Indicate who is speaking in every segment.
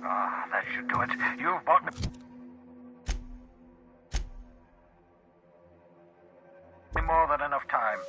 Speaker 1: Ah, that should do it. You've bought me more than enough time.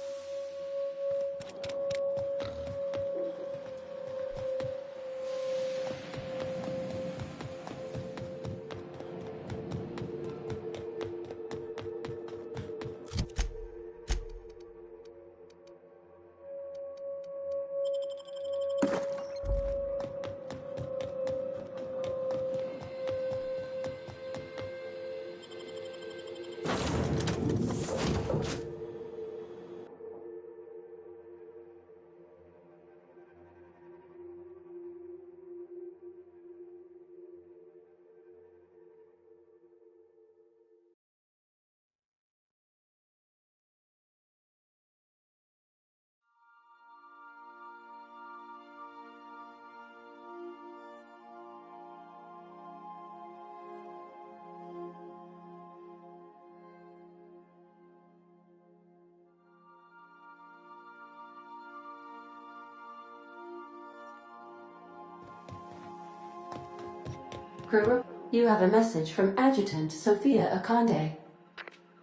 Speaker 2: Crew, you have a message from Adjutant Sophia Akande.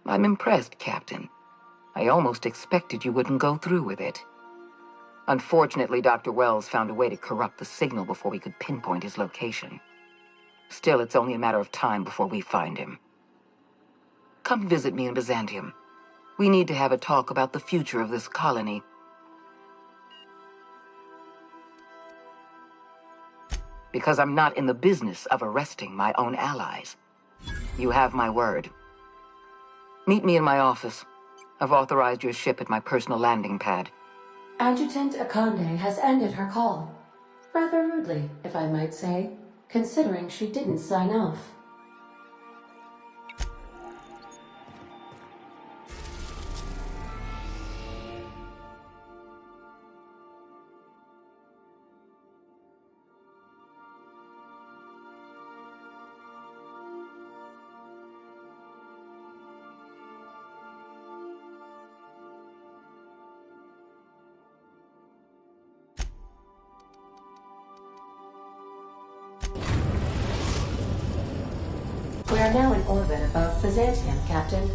Speaker 3: I'm impressed, Captain. I almost expected you wouldn't go through with it. Unfortunately, Dr. Wells found a way to corrupt the signal before we could pinpoint his location. Still, it's only a matter of time before we find him. Come visit me in Byzantium. We need to have a talk about the future of this colony. Because I'm not in the business of arresting my own allies. You have my word. Meet me in my office. I've authorized your ship at my personal landing pad.
Speaker 2: Adjutant Akande has ended her call. Rather rudely, if I might say, considering she didn't sign off. We are now in orbit above Byzantium, Captain.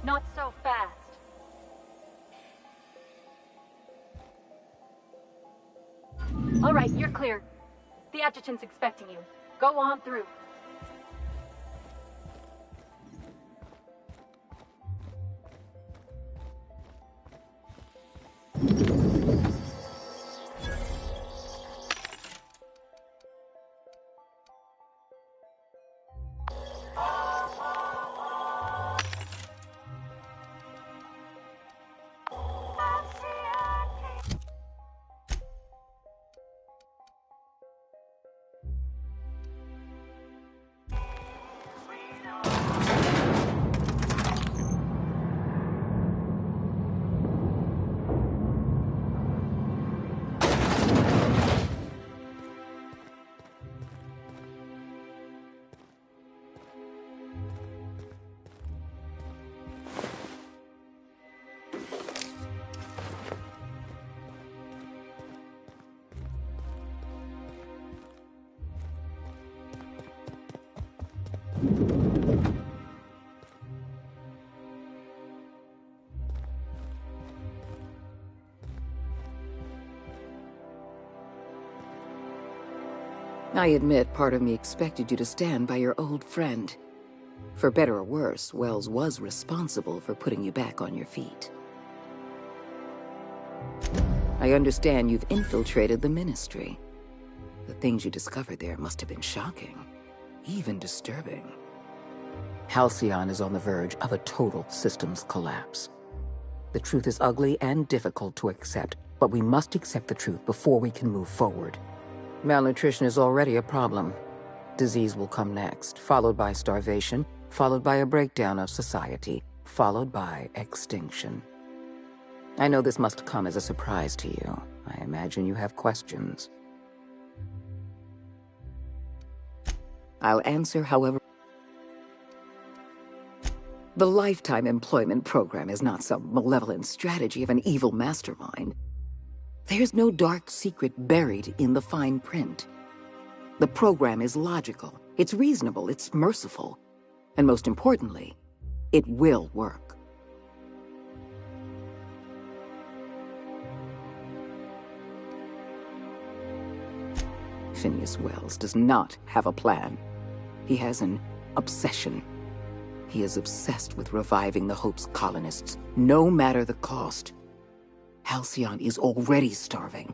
Speaker 4: Not so fast. All right, you're clear. The adjutant's expecting you. Go on through.
Speaker 3: I admit part of me expected you to stand by your old friend. For better or worse, Wells was responsible for putting you back on your feet. I understand you've infiltrated the Ministry. The things you discovered there must have been shocking, even disturbing. Halcyon is on the verge of a total systems collapse. The truth is ugly and difficult to accept, but we must accept the truth before we can move forward. Malnutrition is already a problem. Disease will come next, followed by starvation, followed by a breakdown of society, followed by extinction. I know this must come as a surprise to you. I imagine you have questions. I'll answer however. The Lifetime Employment Program is not some malevolent strategy of an evil mastermind. There's no dark secret buried in the fine print. The program is logical, it's reasonable, it's merciful, and most importantly, it will work. Phineas Wells does not have a plan. He has an obsession. He is obsessed with reviving the Hope's colonists, no matter the cost. Halcyon is already starving.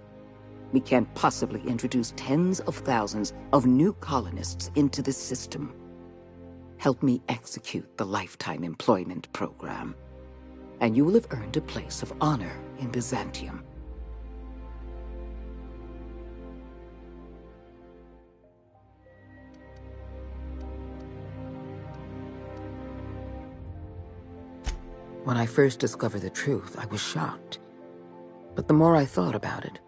Speaker 3: We can't possibly introduce tens of thousands of new colonists into this system. Help me execute the Lifetime Employment Program, and you will have earned a place of honor in Byzantium. When I first discovered the truth, I was shocked. But the more I thought about it,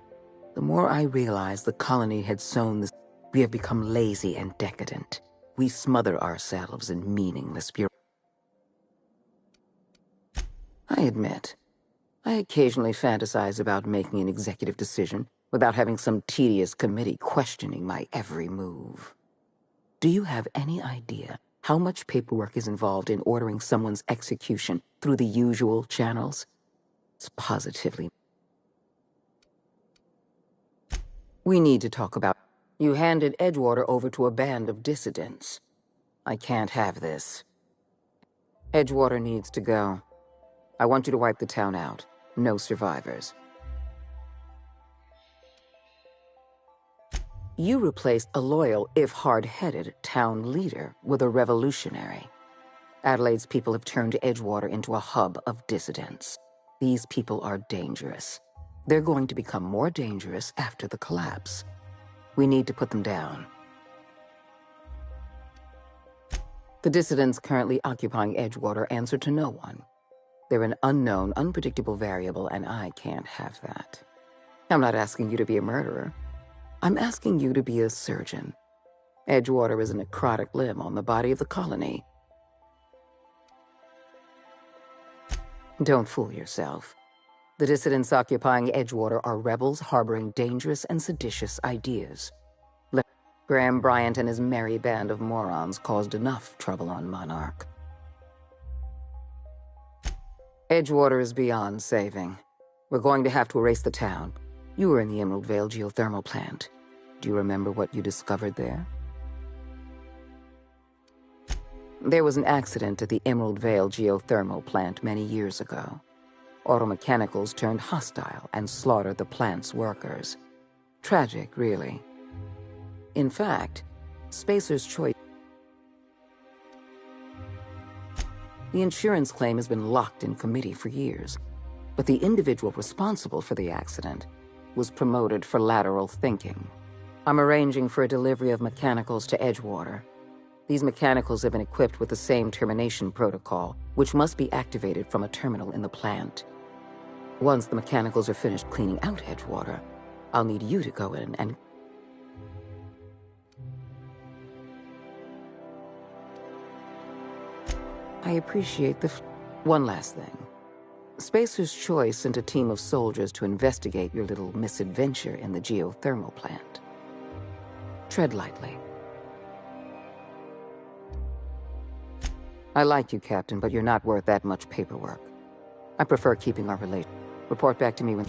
Speaker 3: the more I realized the colony had sown this. We have become lazy and decadent. We smother ourselves in meaningless bureaucracy. I admit, I occasionally fantasize about making an executive decision without having some tedious committee questioning my every move. Do you have any idea how much paperwork is involved in ordering someone's execution through the usual channels? It's positively. We need to talk about. You handed Edgewater over to a band of dissidents. I can't have this. Edgewater needs to go. I want you to wipe the town out. No survivors. You replaced a loyal, if hard-headed, town leader with a revolutionary. Adelaide's people have turned Edgewater into a hub of dissidents. These people are dangerous. They're going to become more dangerous after the collapse. We need to put them down. The dissidents currently occupying Edgewater answer to no one. They're an unknown, unpredictable variable, and I can't have that. I'm not asking you to be a murderer. I'm asking you to be a surgeon. Edgewater is a necrotic limb on the body of the colony. Don't fool yourself. The dissidents occupying Edgewater are rebels harboring dangerous and seditious ideas. Graham Bryant and his merry band of morons caused enough trouble on Monarch. Edgewater is beyond saving. We're going to have to erase the town. You were in the Emerald Vale geothermal plant. Do you remember what you discovered there? There was an accident at the Emerald Vale geothermal plant many years ago. Automechanicals turned hostile and slaughtered the plant's workers. Tragic, really. In fact, Spacer's Choice. The insurance claim has been locked in committee for years, but the individual responsible for the accident was promoted for lateral thinking. I'm arranging for a delivery of mechanicals to Edgewater. These mechanicals have been equipped with the same termination protocol, which must be activated from a terminal in the plant. Once the mechanicals are finished cleaning out Edgewater, I'll need you to go in and... I appreciate the... One last thing. Spacer's Choice sent a team of soldiers to investigate your little misadventure in the geothermal plant. Tread lightly. I like you, Captain, but you're not worth that much paperwork. I prefer keeping our relation. Report back to me when...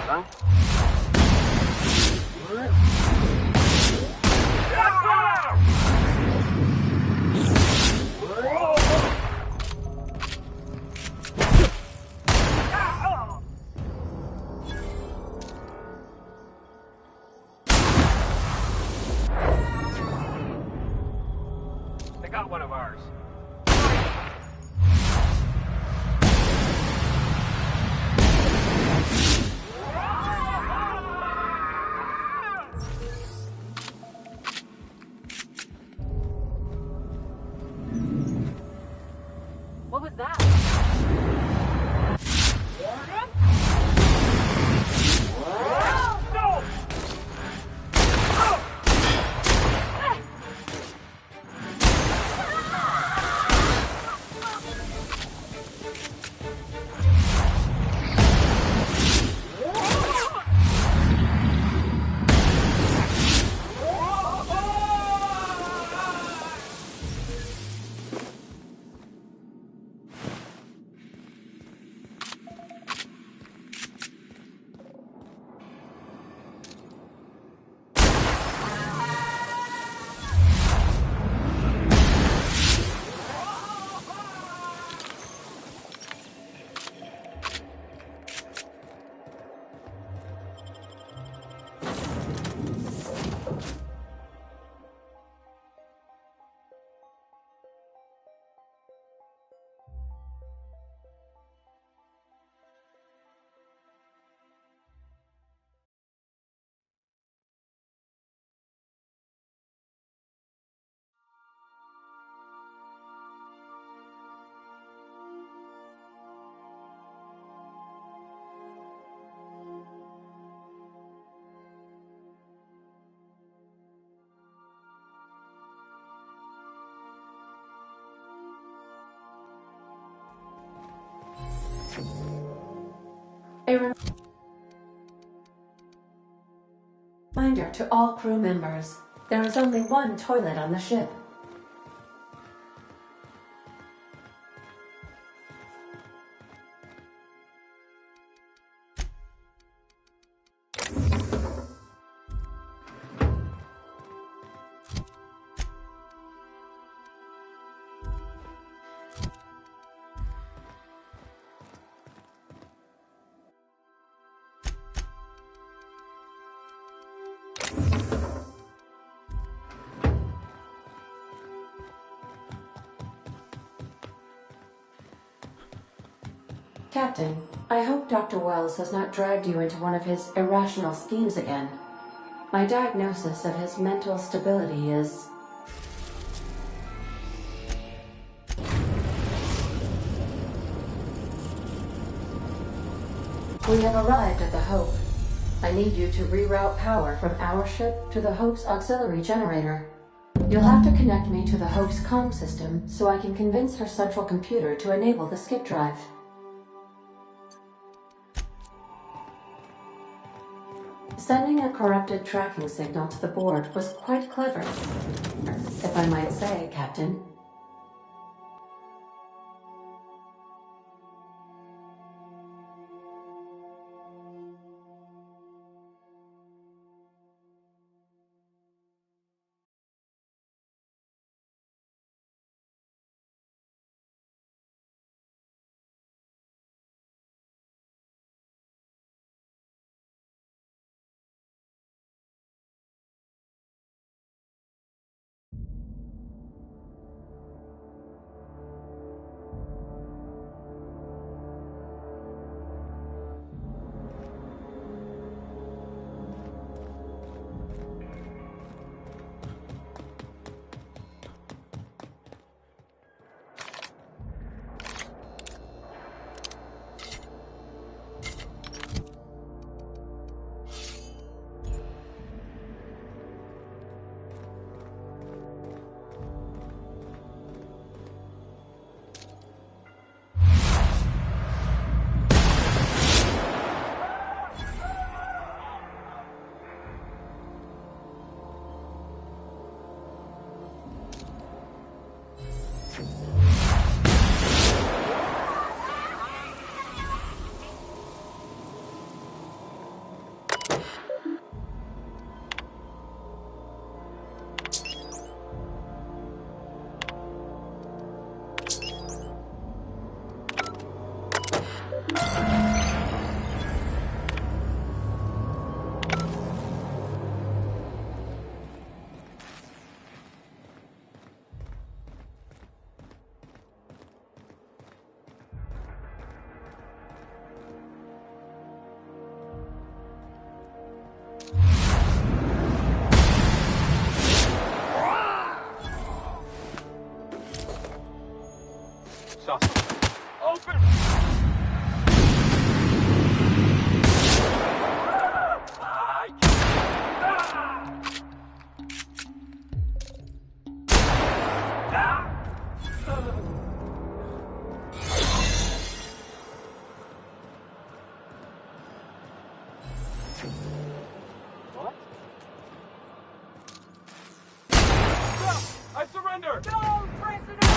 Speaker 5: Huh? They got one of ours.
Speaker 4: What was that?
Speaker 2: A reminder to all crew members, there is only one toilet on the ship. Captain, I hope Dr. Wells has not dragged you into one of his irrational schemes again. My diagnosis of his mental stability is... We have arrived at the Hope. I need you to reroute power from our ship to the Hope's auxiliary generator. You'll have to connect me to the Hope's comm system so I can convince her central computer to enable the skip drive. Sending a corrupted tracking signal to the board was quite clever, if I might say, Captain.
Speaker 5: suspect. Open! What? Stop! I surrender! No, President!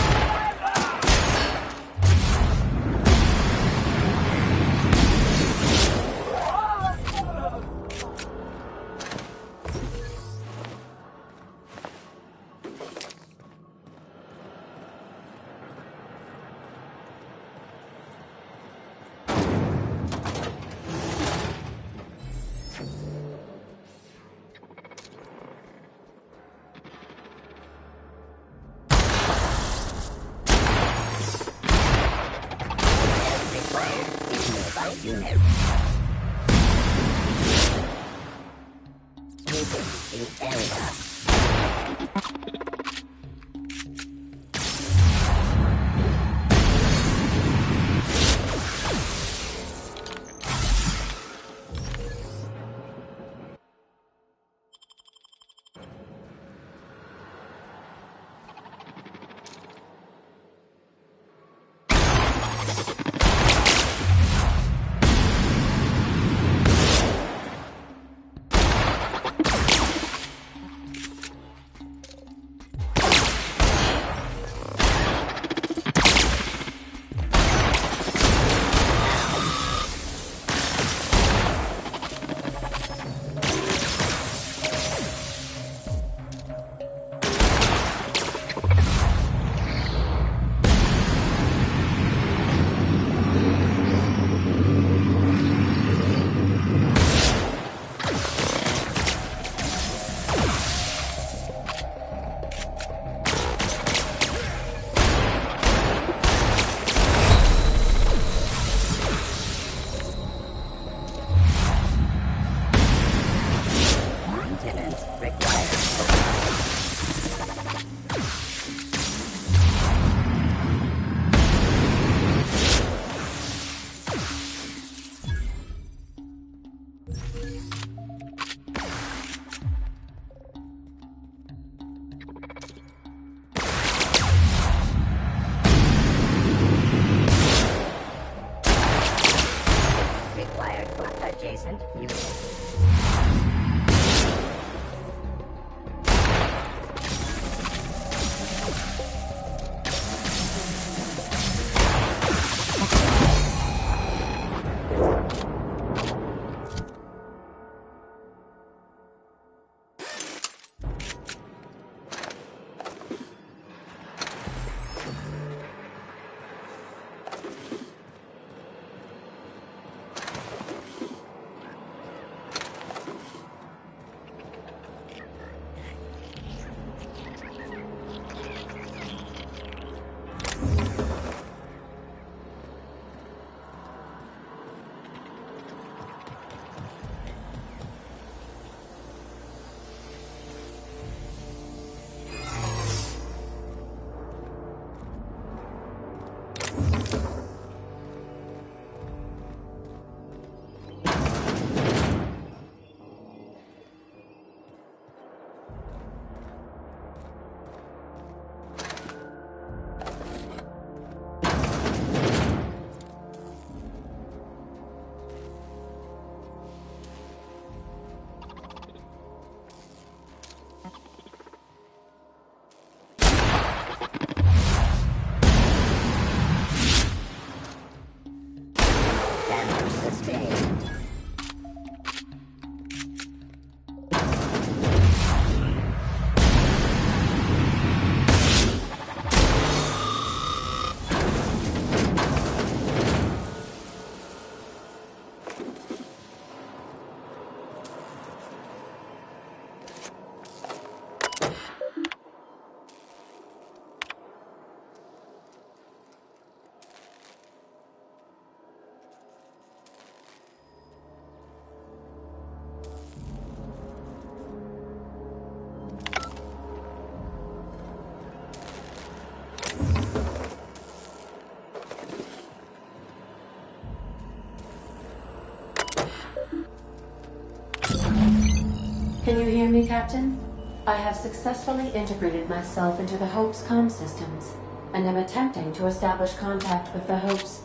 Speaker 2: me, Captain? I have successfully integrated myself into the Hope's comm systems, and am attempting to establish contact with the Hope's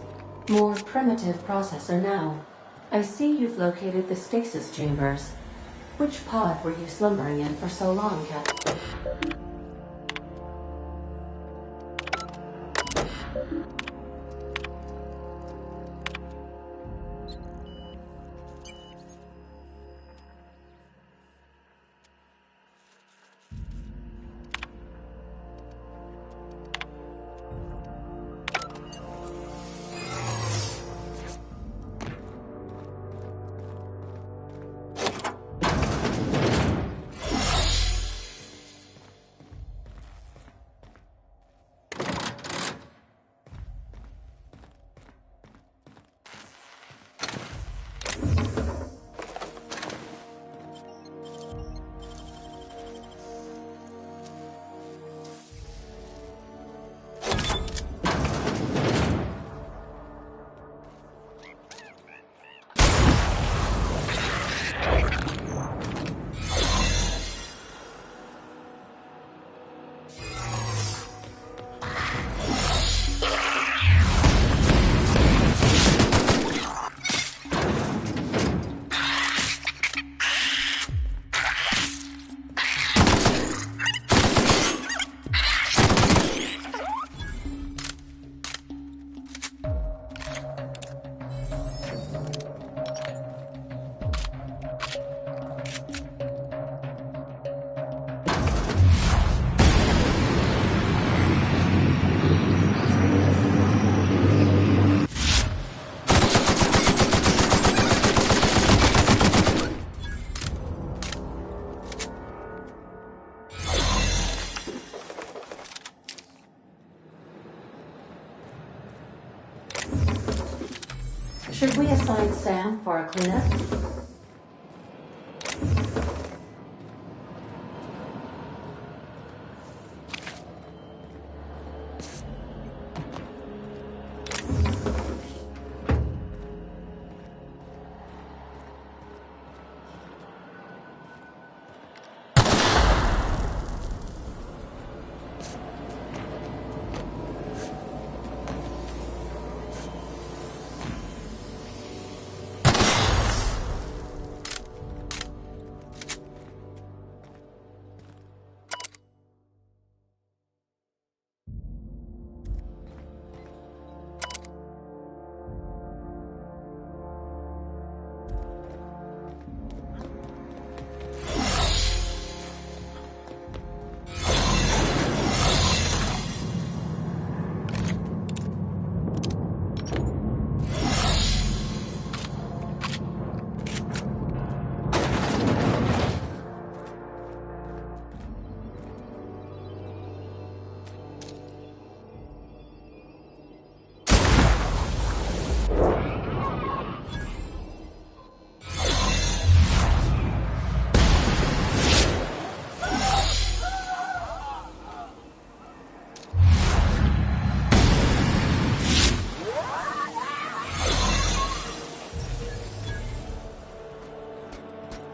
Speaker 2: more primitive processor now. I see you've located the stasis chambers. Which pod were you slumbering in for so long, Captain? Should we assign Sam for a cleanup?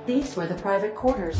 Speaker 2: These were the private quarters.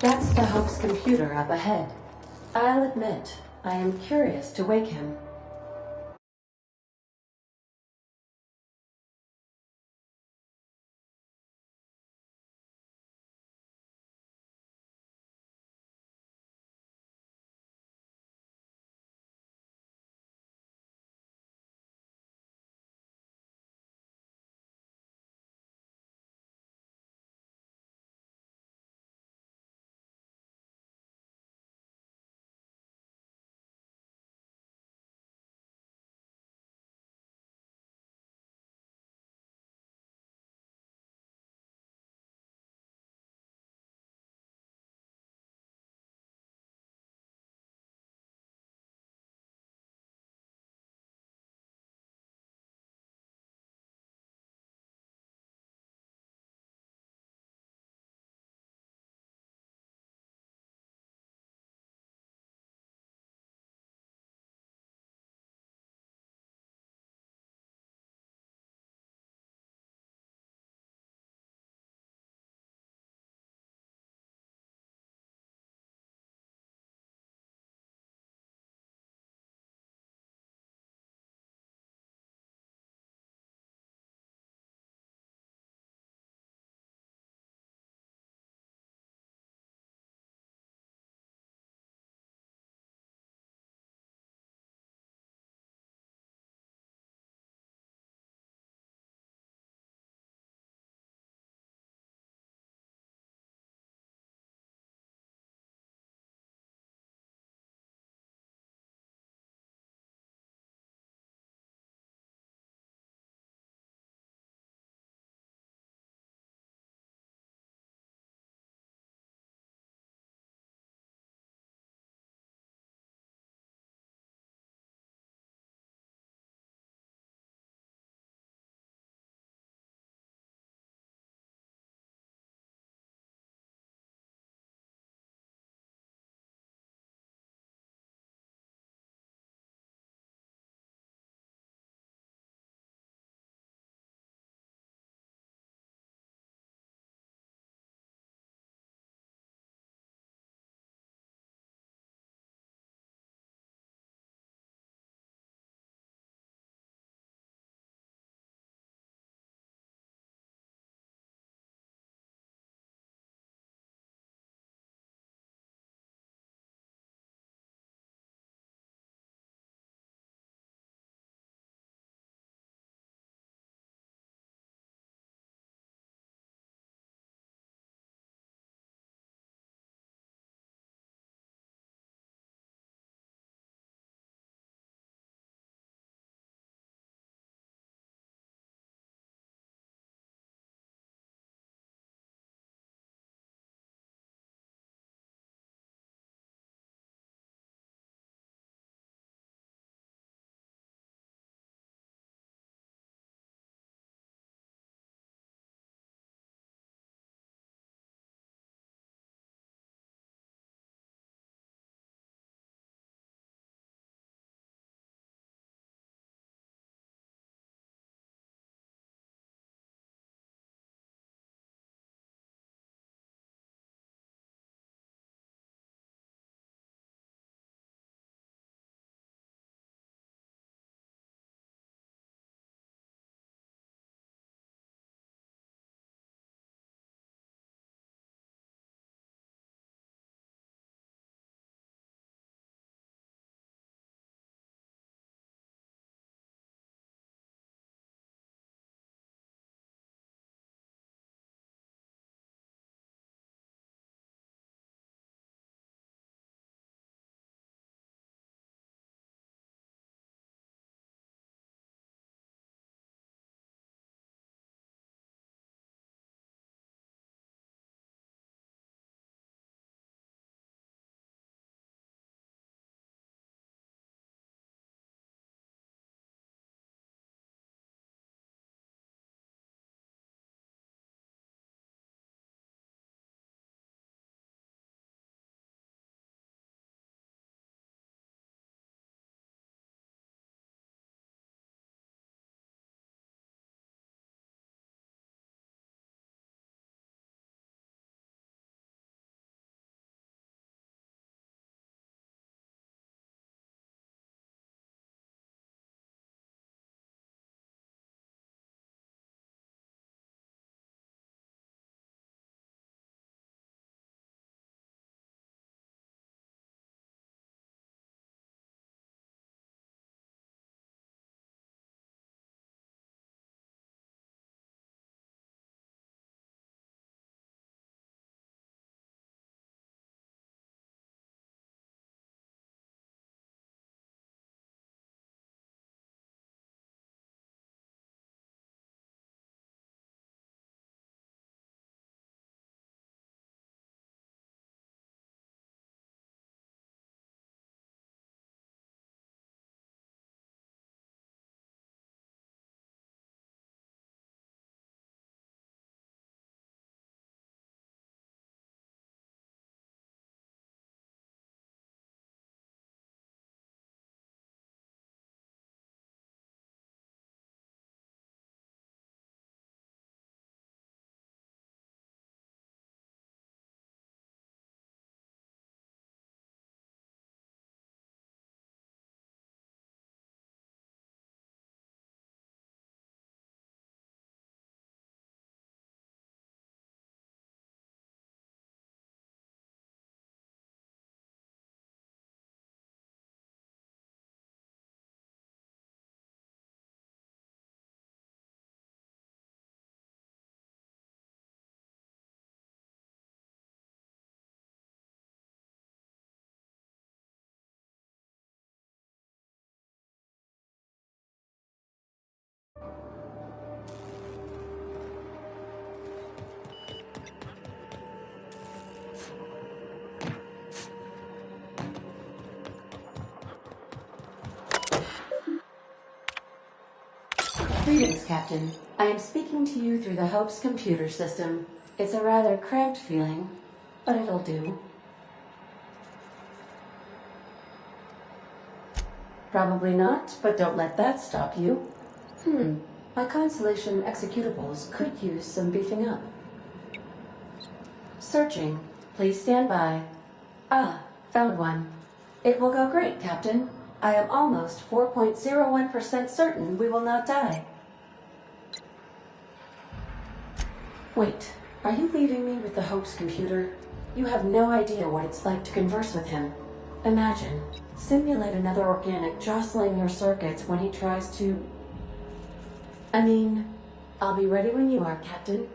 Speaker 2: That's the Hope's computer up ahead. I'll admit, I am curious to wake him. Greetings, Captain. I am speaking to you through the Hope's computer system. It's a rather cramped feeling, but it'll do. Probably not, but don't let that stop you. My Constellation executables could use some beefing up. Searching. Please stand by. Ah, found one. It will go great, Captain. I am almost 4.01% certain we will not die. Wait, are you leaving me with the Hope's computer? You have no idea what it's like to converse with him. Imagine, simulate another organic jostling your circuits when he tries to... I mean, I'll be ready when you are, Captain.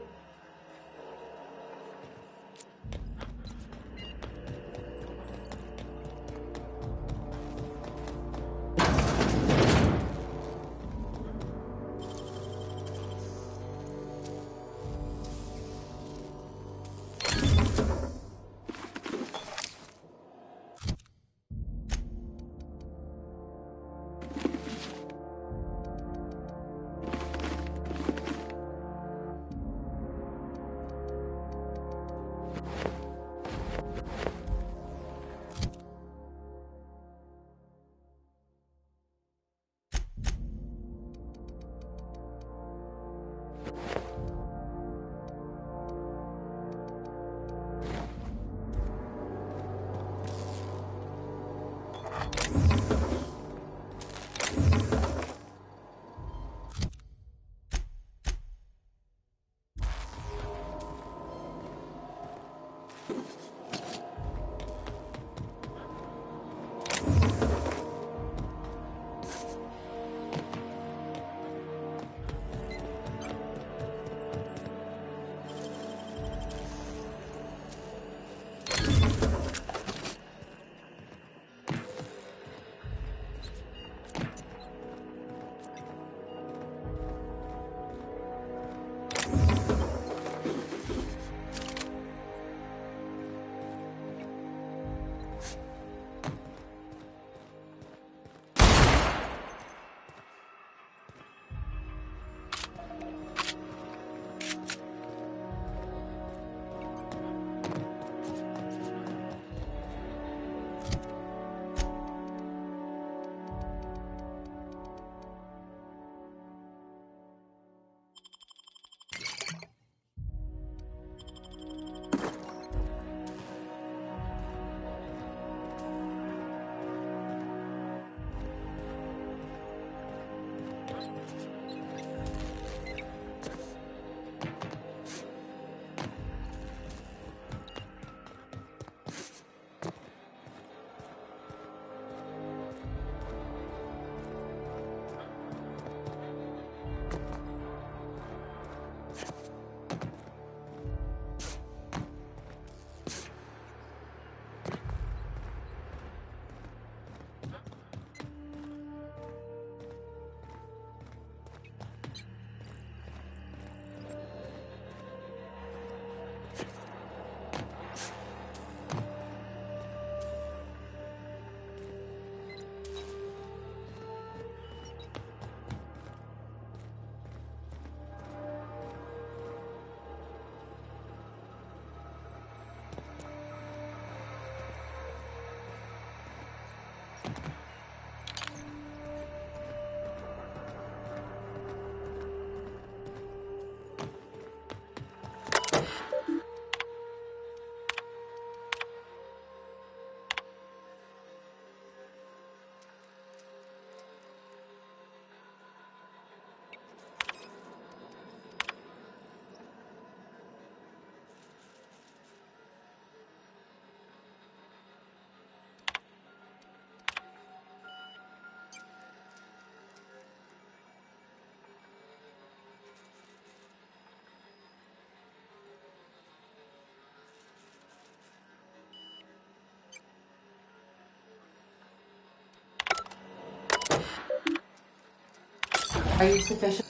Speaker 2: Are you sufficient?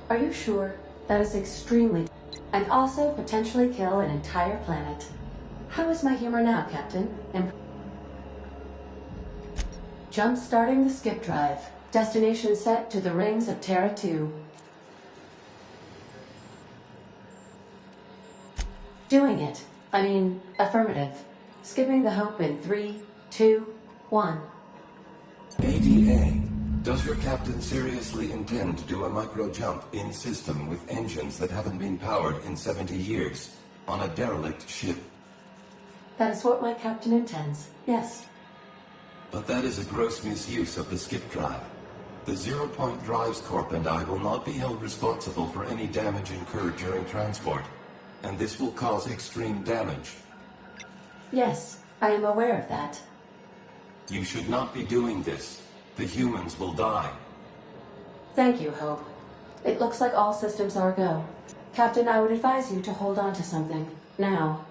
Speaker 2: Are you sure? That is extremely... And also potentially kill an entire planet. How is my humor now, Captain? Jump-starting the skip drive. Destination set to the rings of Terra 2. Doing it. I mean, affirmative. Skipping the Hope in 3, 2, 1.
Speaker 6: ADA, does your captain seriously intend to do a micro-jump in system with engines that haven't been powered in 70 years on a derelict ship?
Speaker 2: That is what my captain intends, yes.
Speaker 6: But that is a gross misuse of the skip drive. The Zero Point Drives Corp and I will not be held responsible for any damage incurred during transport, and this will cause extreme damage.
Speaker 2: Yes, I am aware of that.
Speaker 6: You should not be doing this. The humans will die.
Speaker 2: Thank you, Hope. It looks like all systems are go. Captain, I would advise you to hold on to something. Now.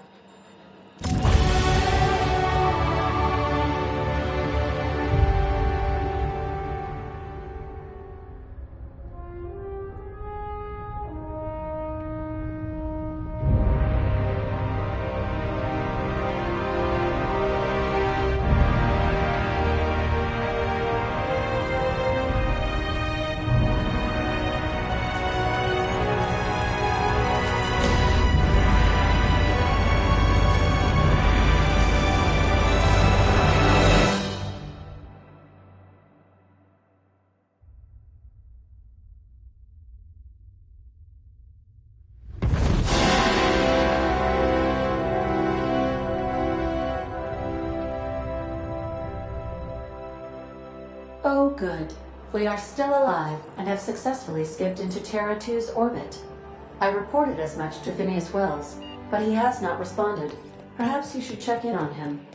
Speaker 2: Oh, good. We are still alive and have successfully skipped into Terra 2's orbit. I reported as much to Phineas Wells, but he has not responded. Perhaps you should check in on him.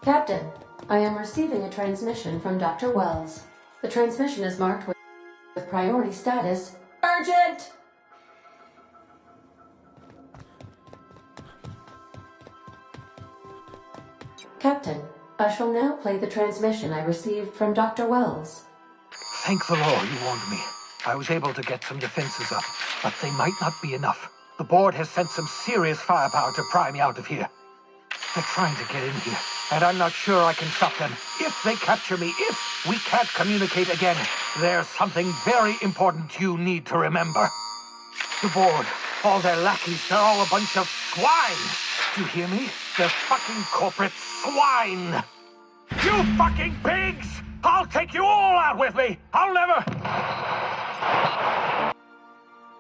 Speaker 2: Captain, I am receiving a transmission from Dr. Wells. The transmission is marked with priority status, urgent! Captain, I shall now play the transmission I received from Dr. Wells.
Speaker 7: Thank the Lord you warned me. I was able to get some defenses up, but they might not be enough. The board has sent some serious firepower to pry me out of here. They're trying to get in here, and I'm not sure I can stop them. If they capture me, if we can't communicate again, there's something very important you need to remember. The board, all their lackeys, they're all a bunch of swine. Do you hear me? They're fucking corporate swine. You fucking pigs! I'll take you all out with me! I'll never...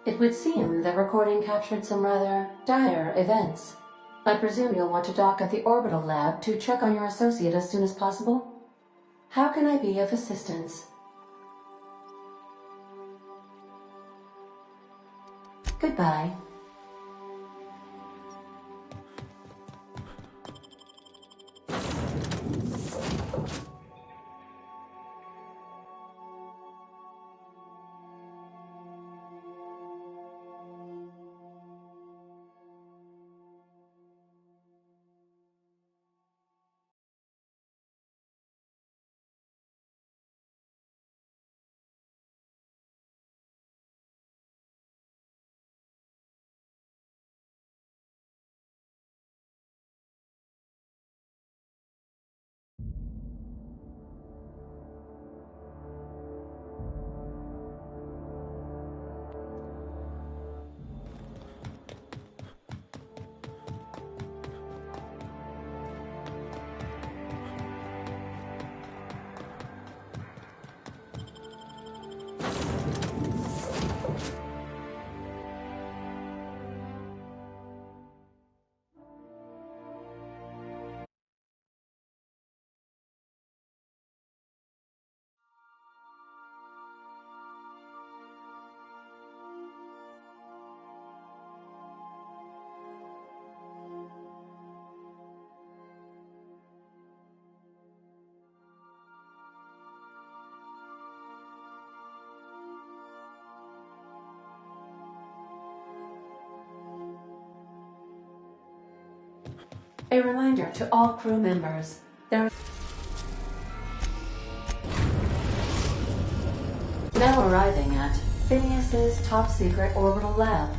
Speaker 2: It would seem the recording captured some rather dire events. I presume you'll want to dock at the orbital lab to check on your associate as soon as possible? How can I be of assistance? Goodbye. A reminder to all crew members, there is now arriving at Phineas's top-secret orbital lab.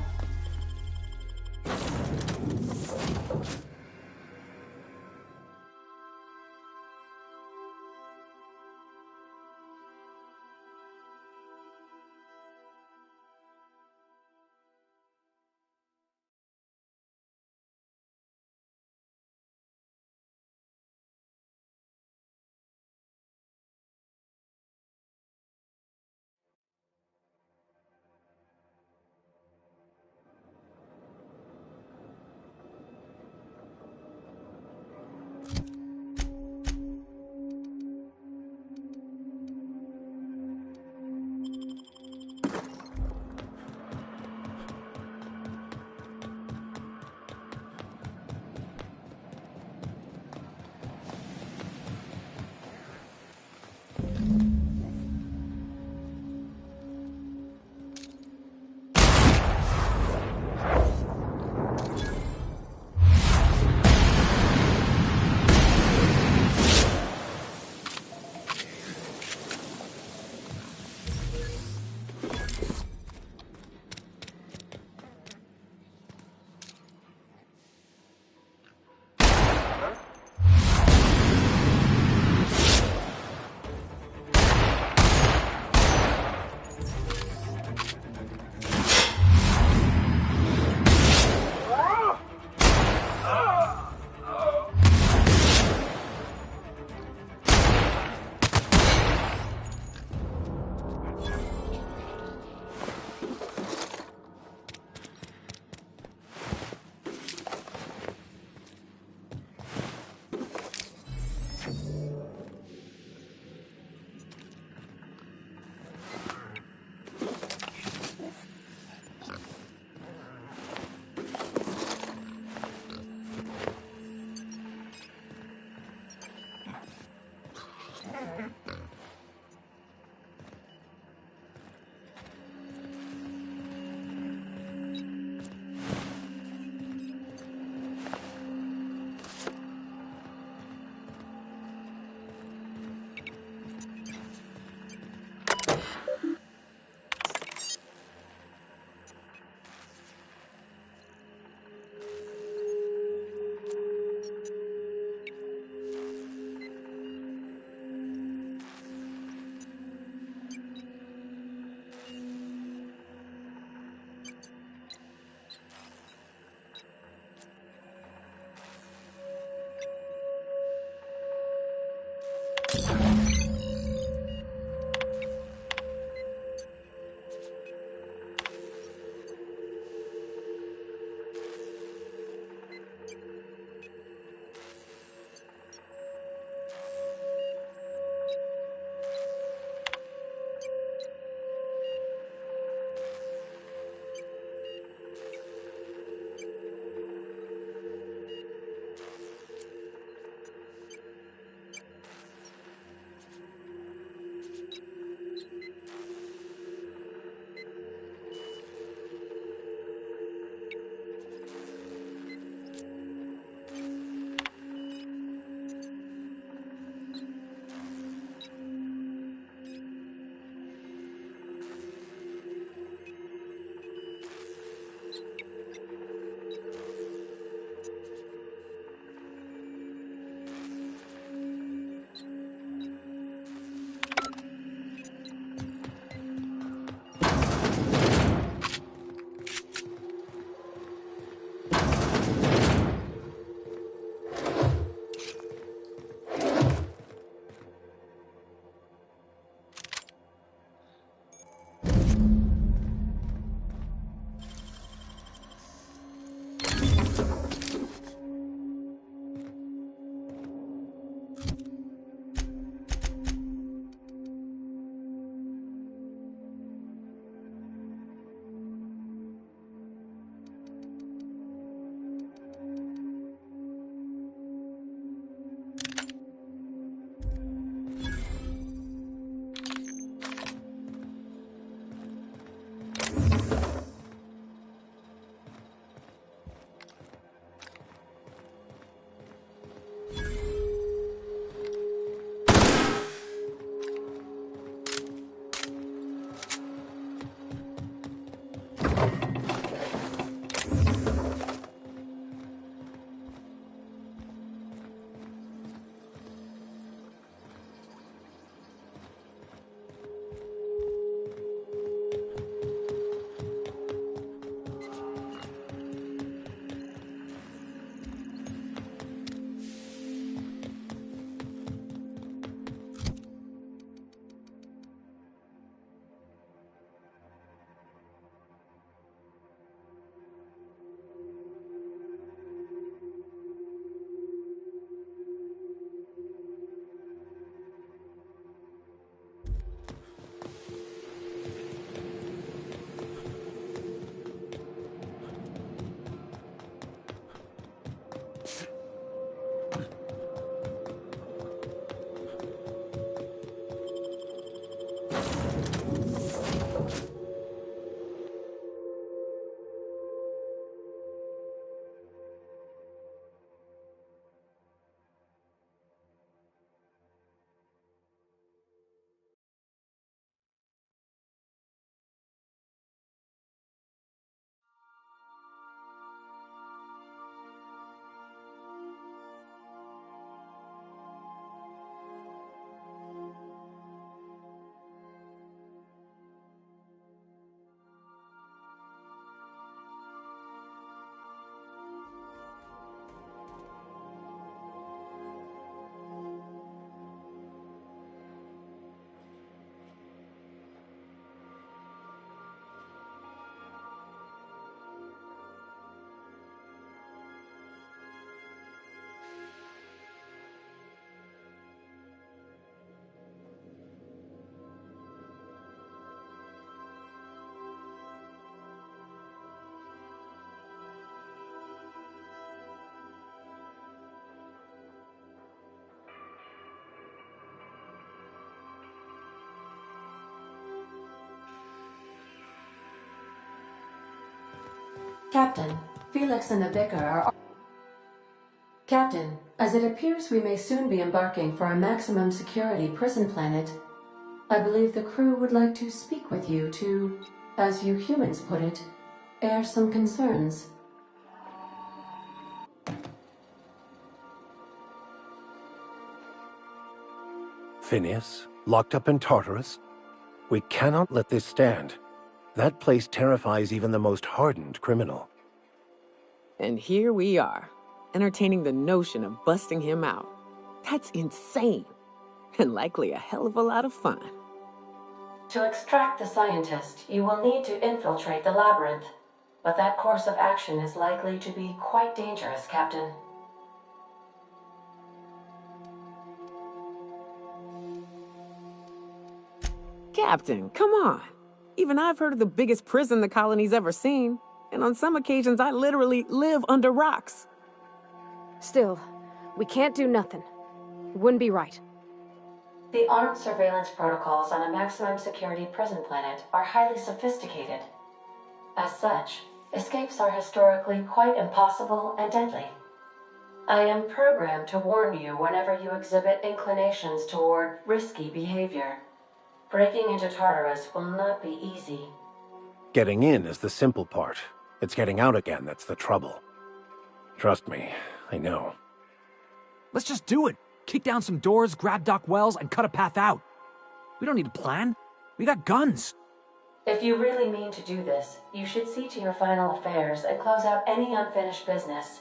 Speaker 2: Captain, Felix and the Vicar are... Captain, as it appears we may soon be embarking for a maximum security prison planet, I believe the crew would like to speak with you to, as you humans put it, air some concerns.
Speaker 8: Phineas, locked up in Tartarus? We cannot let this stand. That place terrifies even the most hardened criminal.
Speaker 9: And here we are, entertaining the notion of busting him out. That's insane, and likely a hell of a lot of fun.
Speaker 2: To extract the scientist, you will need to infiltrate the labyrinth, but that course of action is likely to be quite dangerous, Captain.
Speaker 9: Captain, come on. Even I've heard of the biggest prison the colony's ever seen, and on some occasions I literally live under rocks.
Speaker 4: Still, we can't do nothing. It wouldn't be right.
Speaker 2: The armed surveillance protocols on a maximum security prison planet are highly sophisticated. As such, escapes are historically quite impossible and deadly. I am programmed to warn you whenever you exhibit inclinations toward risky behavior. Breaking into Tartarus will not be easy.
Speaker 8: Getting in is the simple part. It's getting out again that's the trouble. Trust me, I know.
Speaker 10: Let's just do it. Kick down some doors, grab Doc Wells, and cut a path out. We don't need a plan. We got guns.
Speaker 2: If you really mean to do this, you should see to your final affairs and close out any unfinished business.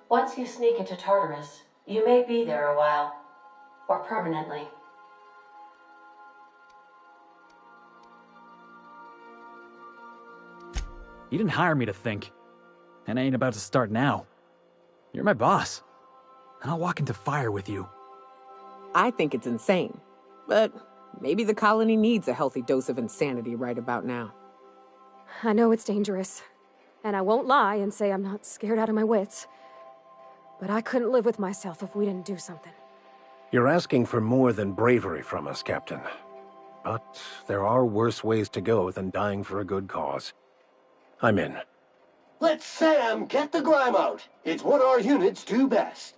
Speaker 2: Once you sneak into Tartarus, you may be there a while. Or permanently.
Speaker 10: You didn't hire me to think. And I ain't about to start now. You're my boss. And I'll walk into fire with you.
Speaker 9: I think it's insane, but maybe the colony needs a healthy dose of insanity right about now.
Speaker 4: I know it's dangerous, and I won't lie and say I'm not scared out of my wits. But I couldn't live with myself if we didn't do something.
Speaker 8: You're asking for more than bravery from us, Captain. But there are worse ways to go than dying for a good cause. I'm in.
Speaker 11: Let Sam get the grime out. It's what our units do best.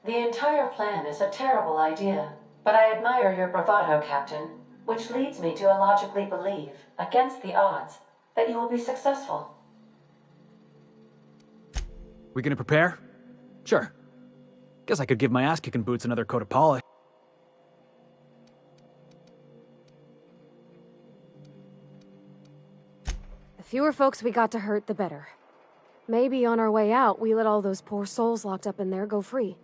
Speaker 2: The entire plan is a terrible idea, but I admire your bravado, Captain, which leads me to illogically believe, against the odds, that you will be successful.
Speaker 10: We gonna prepare? Sure. Guess I could give my ass-kicking boots another coat of polish.
Speaker 4: The fewer folks we got to hurt, the better. Maybe on our way out, we let all those poor souls locked up in there go free.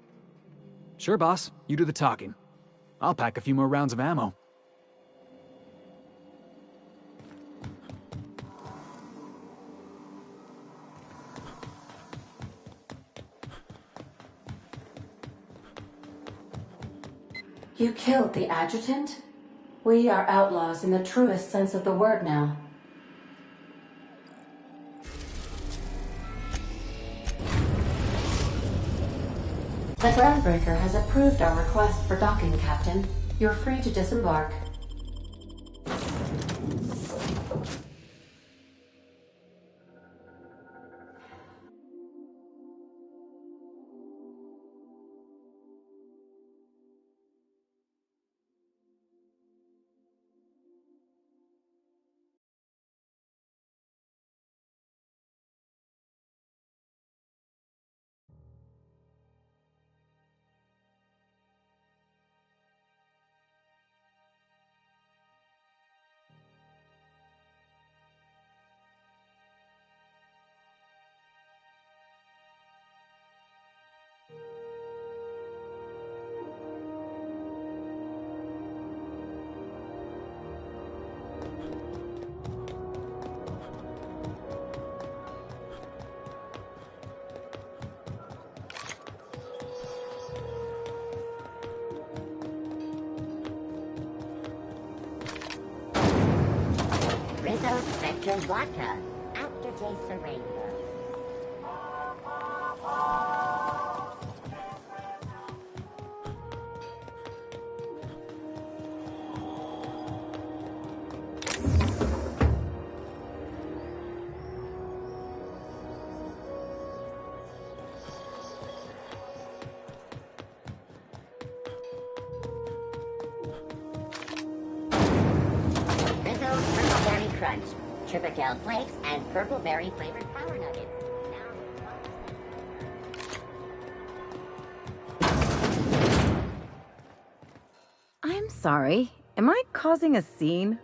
Speaker 10: Sure, boss. You do the talking. I'll pack a few more rounds of ammo.
Speaker 2: You killed the adjutant? We are outlaws in the truest sense of the word now. The Groundbreaker has approved our request for docking, Captain. You're free to disembark.
Speaker 12: Rizzo Spectrum Vodka. Aftertaste surrender. Crunch, Pt12 flakes, and purple berry flavored power nuggets.
Speaker 13: I'm sorry. Am I causing a scene?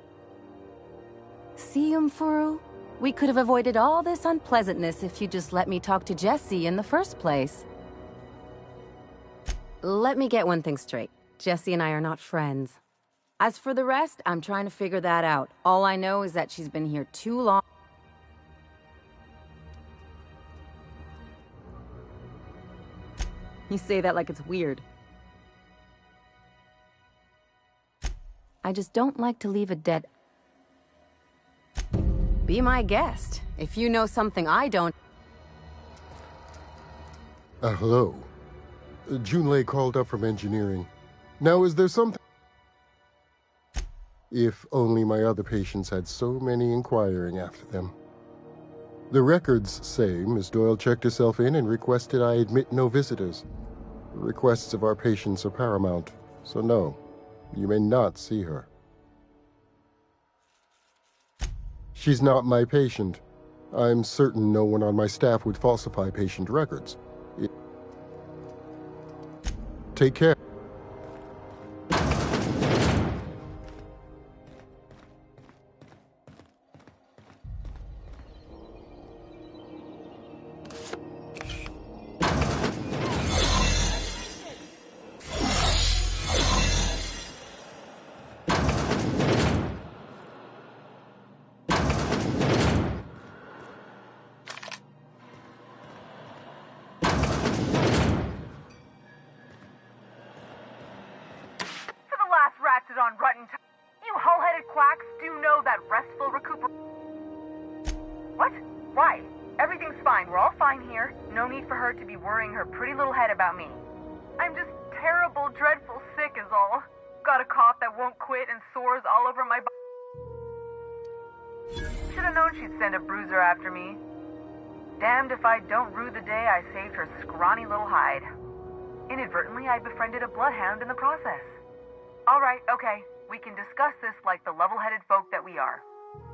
Speaker 13: See, Umfuru? We could have avoided all this unpleasantness if you just let me talk to Jesse in the first place. Let me get one thing straight. Jesse and I are not friends. As for the rest, I'm trying to figure that out. All I know is that she's been here too long. You say that like it's weird. I just don't like to leave a dead... Be my guest. If you know something I don't...
Speaker 14: Hello. Junlei called up from engineering. Now, is there something... If only my other patients had so many inquiring after them. The records say Miss Doyle checked herself in and requested I admit no visitors. The requests of our patients are paramount, so no, you may not see her. She's not my patient. I'm certain no one on my staff would falsify patient records. Take care.
Speaker 15: On rotten you hull-headed quacks do know that restful What? Why? Everything's fine. We're all fine here. No need for her to be worrying her pretty little head about me. I'm just terrible, dreadful sick is all. Got a cough that won't quit and sores all over my body. Should have known she'd send a bruiser after me. Damned if I don't rue the day I saved her scrawny little hide. Inadvertently, I befriended a bloodhound in the process. Alright, okay. We can discuss this like the level-headed folk that we are.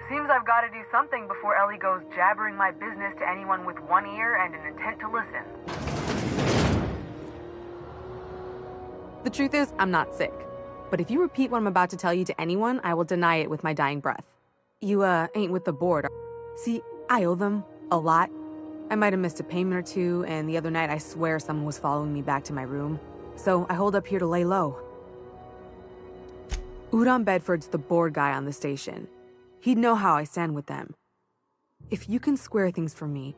Speaker 15: Seems I've got to do something before Ellie goes jabbering my business to anyone with one ear and an intent to listen.
Speaker 16: The truth is, I'm not sick. But if you repeat what I'm about to tell you to anyone, I will deny it with my dying breath. You, ain't with the board. See, I owe them a lot. I might have missed a payment or two, and the other night I swear someone was following me back to my room. So I hold up here to lay low. Udon Bedford's the board guy on the station. He'd know how I stand with them. If you can square things for me...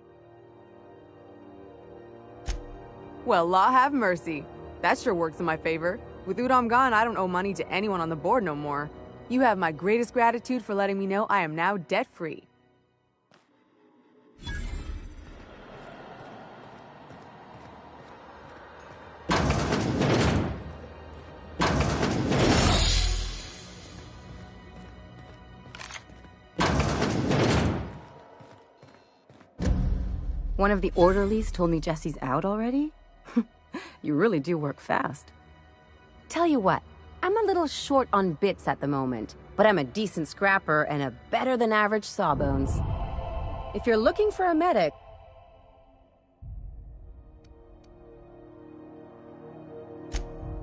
Speaker 16: Well, law have mercy. That sure works in my favor. With Udon gone, I don't owe money to anyone on the board no more. You have my greatest gratitude for letting me know I am now debt-free.
Speaker 13: One of the orderlies told me Jesse's out already? You really do work fast. Tell you what, I'm a little short on bits at the moment, but I'm a decent scrapper and a better-than-average sawbones. If you're looking for a medic...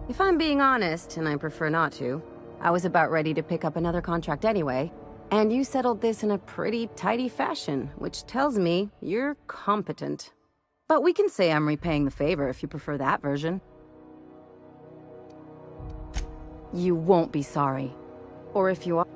Speaker 13: If I'm being honest, and I prefer not to, I was about ready to pick up another contract anyway. And you settled this in a pretty tidy fashion, which tells me you're competent. But we can say I'm repaying the favor if you prefer that version. You won't be sorry. Or if you are...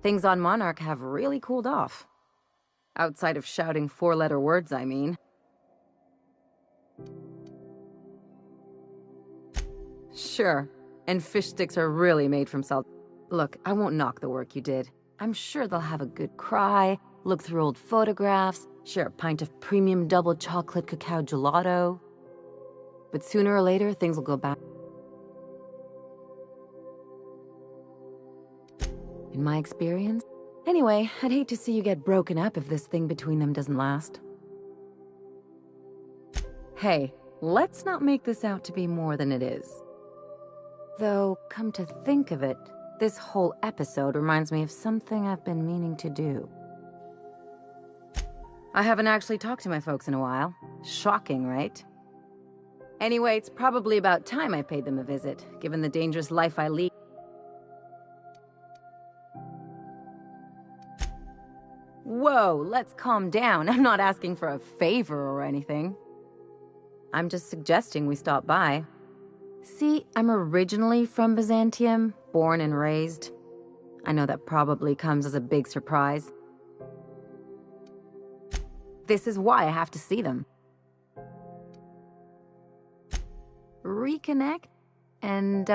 Speaker 13: Things on Monarch have really cooled off. Outside of shouting four-letter words, I mean. Sure, and fish sticks are really made from salt. Look, I won't knock the work you did. I'm sure they'll have a good cry, look through old photographs, share a pint of premium double chocolate cacao gelato. But sooner or later, things will go back. In my experience. Anyway, I'd hate to see you get broken up if this thing between them doesn't last. Hey, let's not make this out to be more than it is. Though, come to think of it, this whole episode reminds me of something I've been meaning to do. I haven't actually talked to my folks in a while. Shocking, right? Anyway, it's probably about time I paid them a visit, given the dangerous life I lead. Whoa, let's calm down. I'm not asking for a favor or anything. I'm just suggesting we stop by. See, I'm originally from Byzantium, born and raised. I know that probably comes as a big surprise. This is why I have to see them. Reconnect and,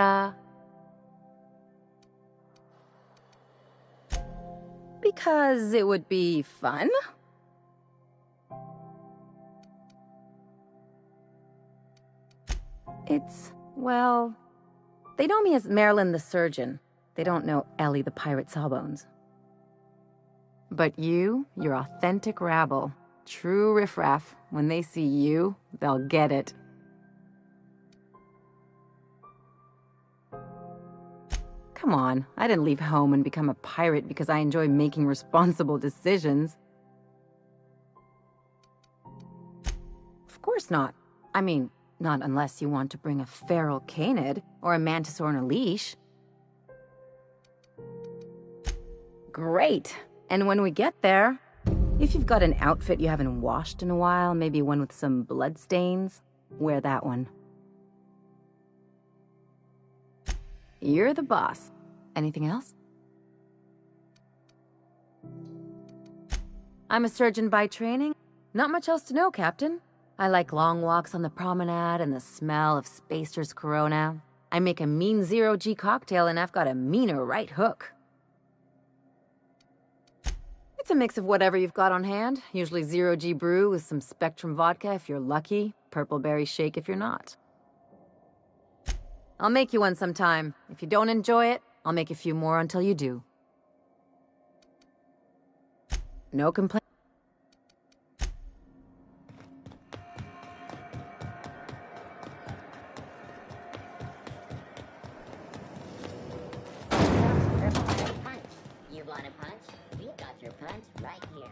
Speaker 13: because it would be fun? It's, well, they know me as Marilyn the Surgeon. They don't know Ellie the Pirate Sawbones. But you're authentic rabble. True riffraff. When they see you, they'll get it. Come on, I didn't leave home and become a pirate because I enjoy making responsible decisions. Of course not. I mean, not unless you want to bring a feral canid or a mantis on a leash. Great. And when we get there, if you've got an outfit you haven't washed in a while, maybe one with some blood stains, wear that one. You're the boss. Anything else? I'm a surgeon by training. Not much else to know, Captain. I like long walks on the promenade and the smell of Spacer's Corona. I make a mean zero-G cocktail and I've got a meaner right hook. It's a mix of whatever you've got on hand. Usually zero-G brew with some Spectrum vodka if you're lucky, purple berry shake if you're not. I'll make you one sometime. If you don't enjoy it, I'll make a few more until you do. No complaint.
Speaker 12: You want a punch? We've got your punch right here.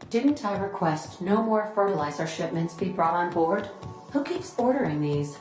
Speaker 2: Didn't I request no more fertilizer shipments be brought on board? Who keeps ordering these?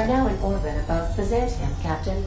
Speaker 2: are now in orbit above Byzantium, Captain.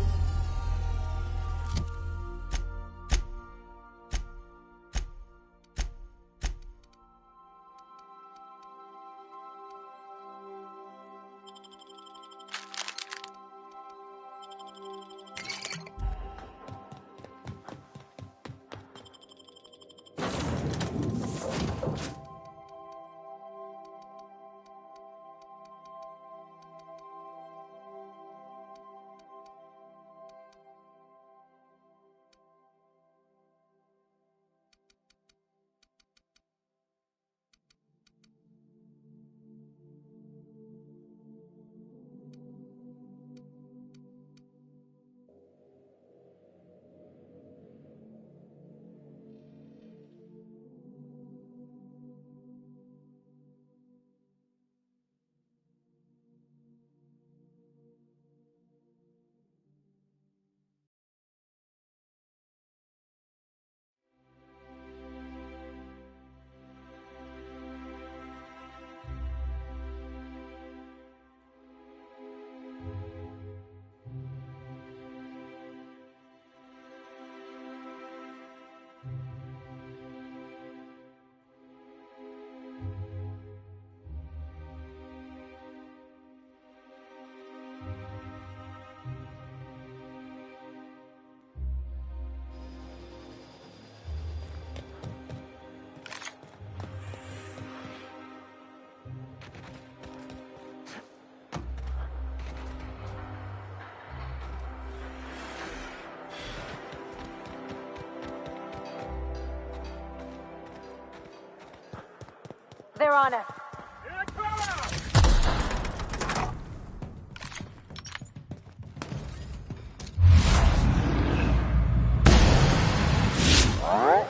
Speaker 15: They're on us.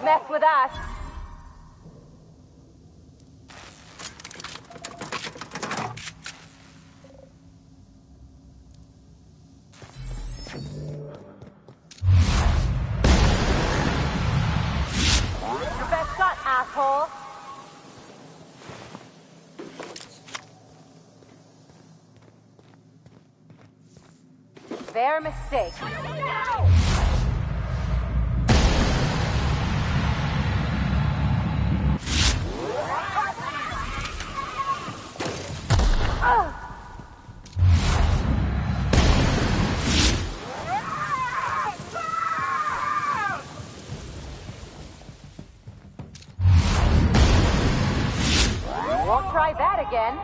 Speaker 15: Mess with us. Your best shot, asshole. Their mistake. Won't try that again.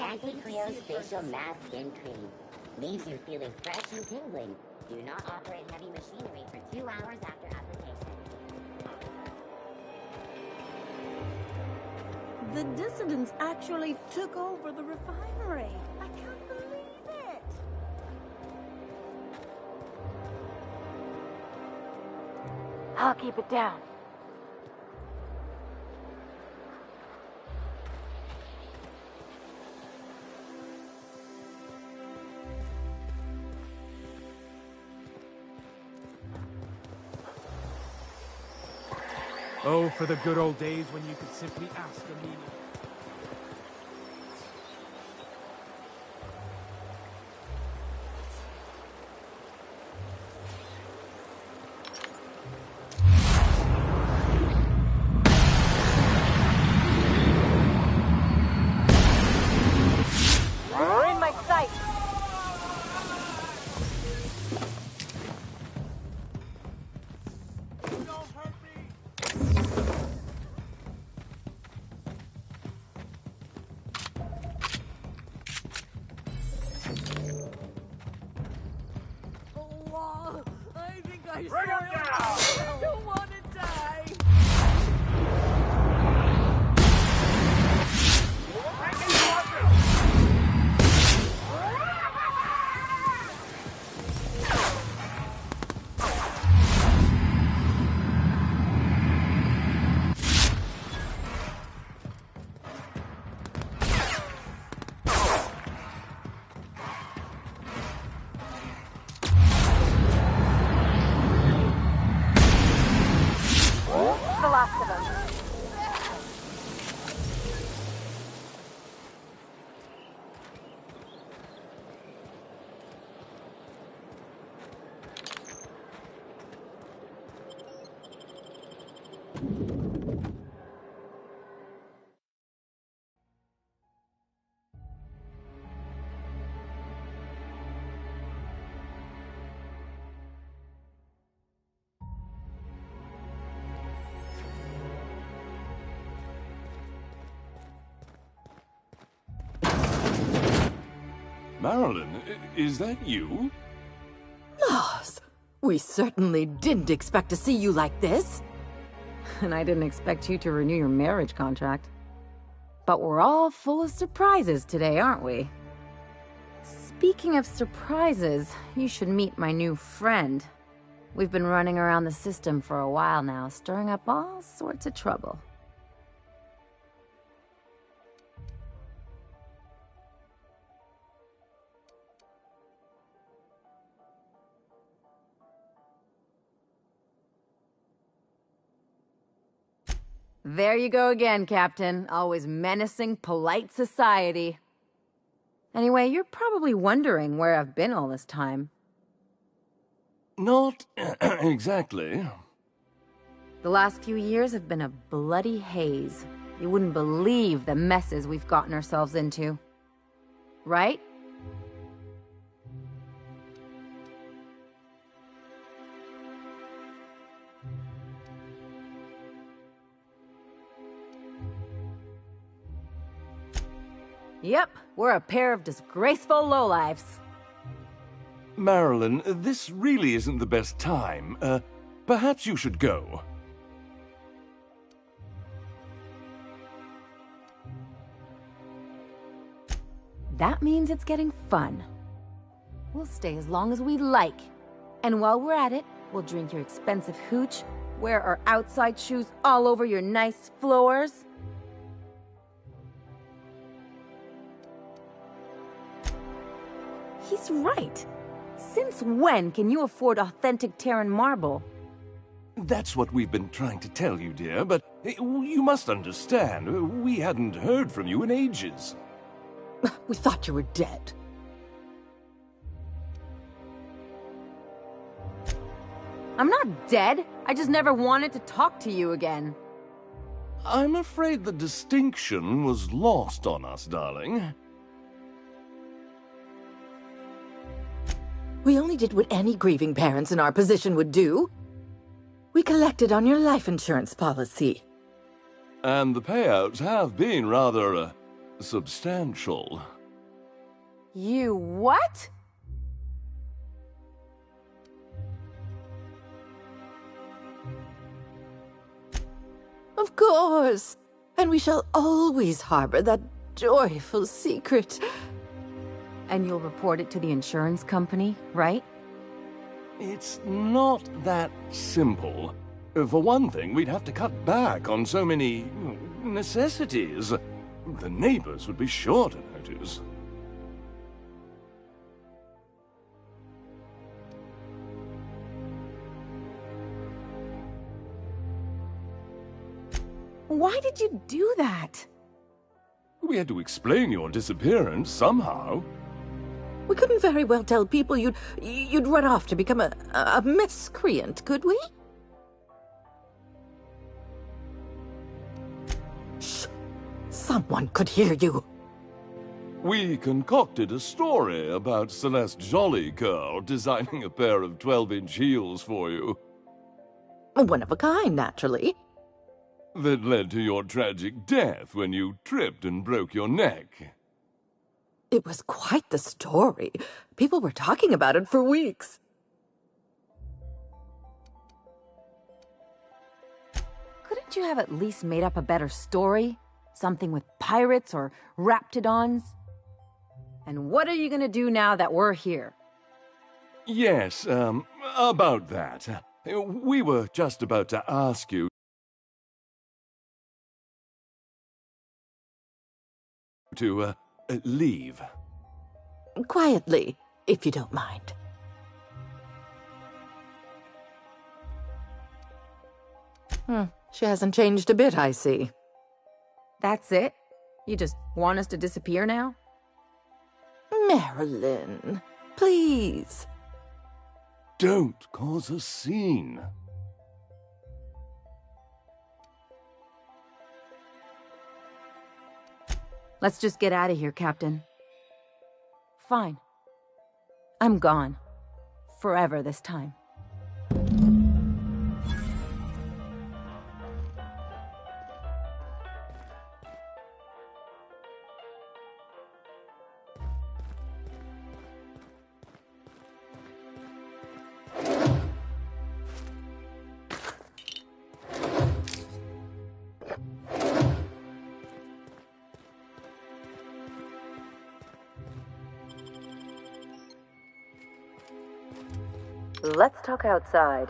Speaker 12: Anti-Creo's facial mask skin cream leaves you feeling fresh and tingling. Do not operate heavy machinery for 2 hours after application.
Speaker 17: The dissidents actually took over the refinery. I can't believe it.
Speaker 15: I'll keep it down.
Speaker 10: Oh, for the good old days when you could simply ask a meaning.
Speaker 15: We're in my sight.
Speaker 17: Bring him down! I don't want to die!
Speaker 15: The last of them.
Speaker 18: Marilyn, is that you?
Speaker 13: Lars, we certainly didn't expect to see you like this. And I didn't expect you to renew your marriage contract. But we're all full of surprises today, aren't we? Speaking of surprises, you should meet my new friend. We've been running around the system for a while now, stirring up all sorts of trouble. There you go again, Captain. Always menacing polite society. Anyway, you're probably wondering where I've been all this time.
Speaker 18: Not exactly.
Speaker 13: The last few years have been a bloody haze. You wouldn't believe the messes we've gotten ourselves into. Right? Yep, we're a pair of disgraceful lowlifes.
Speaker 18: Marilyn, this really isn't the best time. Perhaps you should go.
Speaker 13: That means it's getting fun. We'll stay as long as we like. And while we're at it, we'll drink your expensive hooch, wear our outside shoes all over your nice floors. He's right. Since when can you afford authentic Terran marble?
Speaker 18: That's what we've been trying to tell you, dear, but you must understand, we hadn't heard from you in ages.
Speaker 13: We thought you were dead. I'm not dead. I just never wanted to talk to you again.
Speaker 18: I'm afraid the distinction was lost on us, darling.
Speaker 19: We only did what any grieving parents in our position would do. We collected on your life insurance policy.
Speaker 18: And the payouts have been rather, substantial.
Speaker 13: You what?
Speaker 19: Of course. And we shall always harbor that joyful secret.
Speaker 13: And you'll report it to the insurance company, right?
Speaker 18: It's not that simple. For one thing, we'd have to cut back on so many necessities. The neighbors would be sure to notice.
Speaker 13: Why did you do that?
Speaker 18: We had to explain your disappearance somehow.
Speaker 19: We couldn't very well tell people you'd run off to become a miscreant, could we? Shh! Someone could hear you.
Speaker 18: We concocted a story about Celeste Jollycurl designing a pair of 12-inch heels for you.
Speaker 19: One of a kind, naturally.
Speaker 18: That led to your tragic death when you tripped and broke your neck.
Speaker 19: It was quite the story. People were talking about it for weeks.
Speaker 13: you have at least made up a better story? Something with pirates or raptidons? And what are you gonna do now that we're here?
Speaker 18: Yes, about that. We were just about to ask you to, leave.
Speaker 19: Quietly, if you don't mind. She hasn't changed a bit, I see.
Speaker 13: That's it? You just want us to disappear now?
Speaker 19: Marilyn, please.
Speaker 18: Don't cause a scene.
Speaker 13: Let's just get out of here, Captain. Fine. I'm gone. Forever this time. Let's talk outside.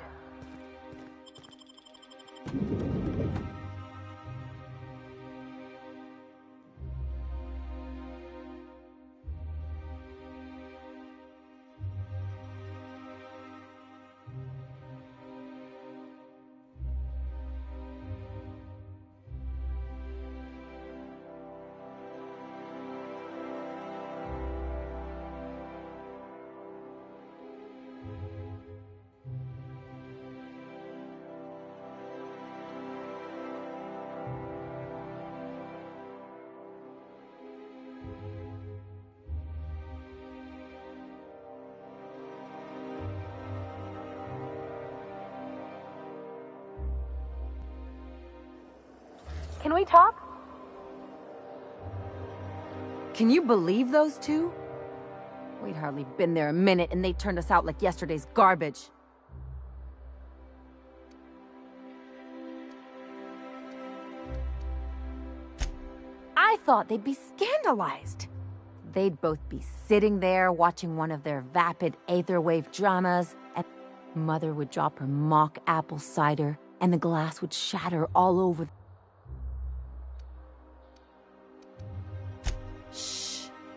Speaker 13: Can we talk? Can you believe those two? We'd hardly been there a minute and they turned us out like yesterday's garbage. I thought they'd be scandalized. They'd both be sitting there watching one of their vapid aetherwave dramas, and Mother would drop her mock apple cider and the glass would shatter all over.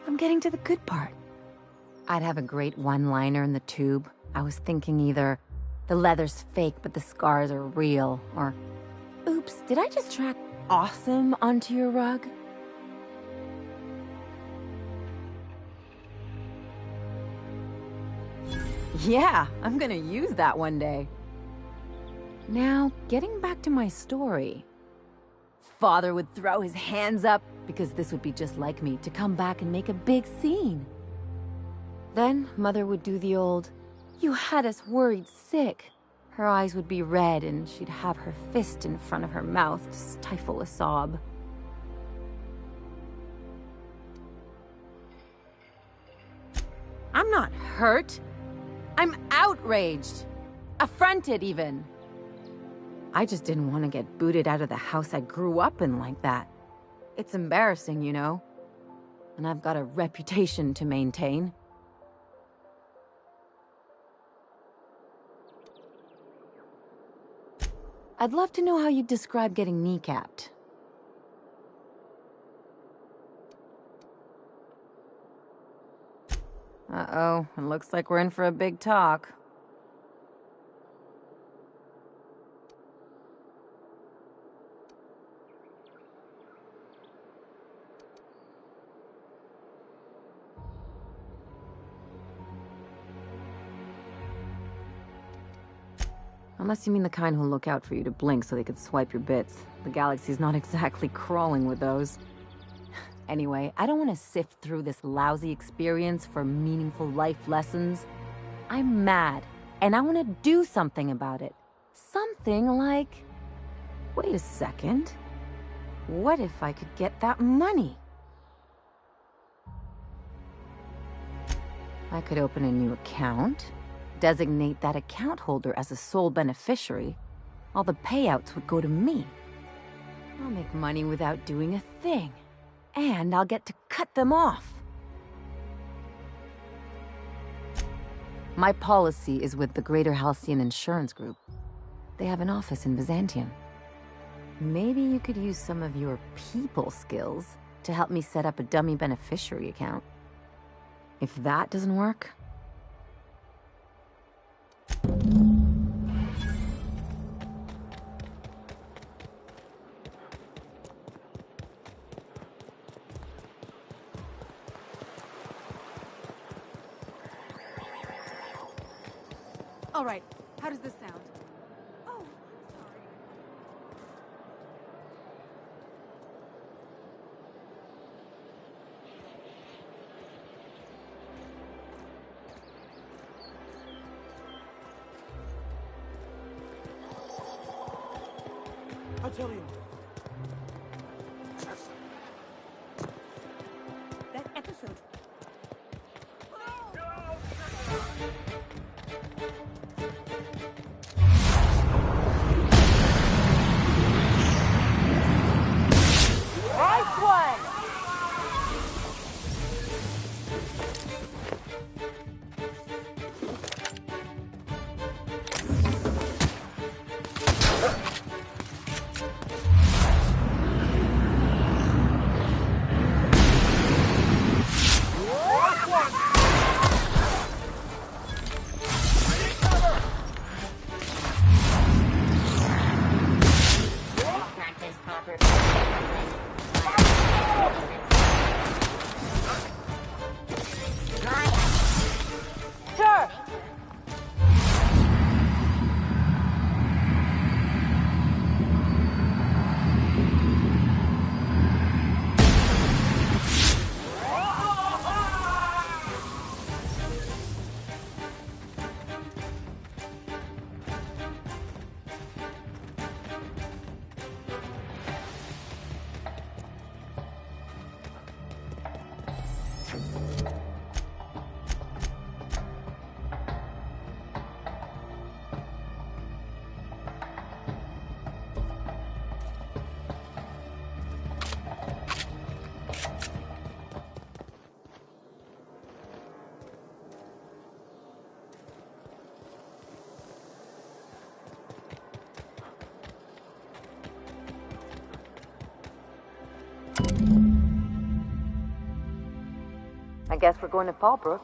Speaker 13: I'm getting to the good part. I'd have a great one-liner in the tube. I was thinking either, the leather's fake but the scars are real, or, oops, did I just track awesome onto your rug? Yeah, I'm gonna use that one day. Now, getting back to my story. Father would throw his hands up, because this would be just like me, to come back and make a big scene. Then Mother would do the old, "You had us worried sick." Her eyes would be red and she'd have her fist in front of her mouth to stifle a sob. I'm not hurt. I'm outraged. Affronted, even. I just didn't want to get booted out of the house I grew up in like that. It's embarrassing, you know. And I've got a reputation to maintain. I'd love to know how you'd describe getting kneecapped. Uh-oh, it looks like we're in for a big talk. Unless you mean the kind who'll look out for you to blink so they could swipe your bits. The galaxy's not exactly crawling with those. Anyway, I don't want to sift through this lousy experience for meaningful life lessons. I'm mad, and I want to do something about it. Something like... Wait a second. What if I could get that money? I could open a new account. Designate that account holder as a sole beneficiary. All the payouts would go to me. I'll make money without doing a thing. And I'll get to cut them off. My policy is with the Greater Halcyon Insurance Group. They have an office in Byzantium. Maybe you could use some of your people skills to help me set up a dummy beneficiary account. If that doesn't work...
Speaker 16: All right, how does this sound? Oh, I'm
Speaker 10: I'll tell you.
Speaker 17: That episode.
Speaker 15: Nice one!
Speaker 12: Practice proper.
Speaker 15: Sure!
Speaker 13: I guess we're going to Fallbrook.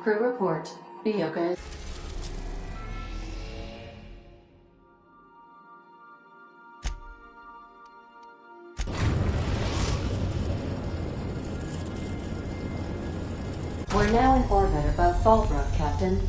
Speaker 2: Crew report. Bioka. We're now in orbit above Fallbrook, Captain.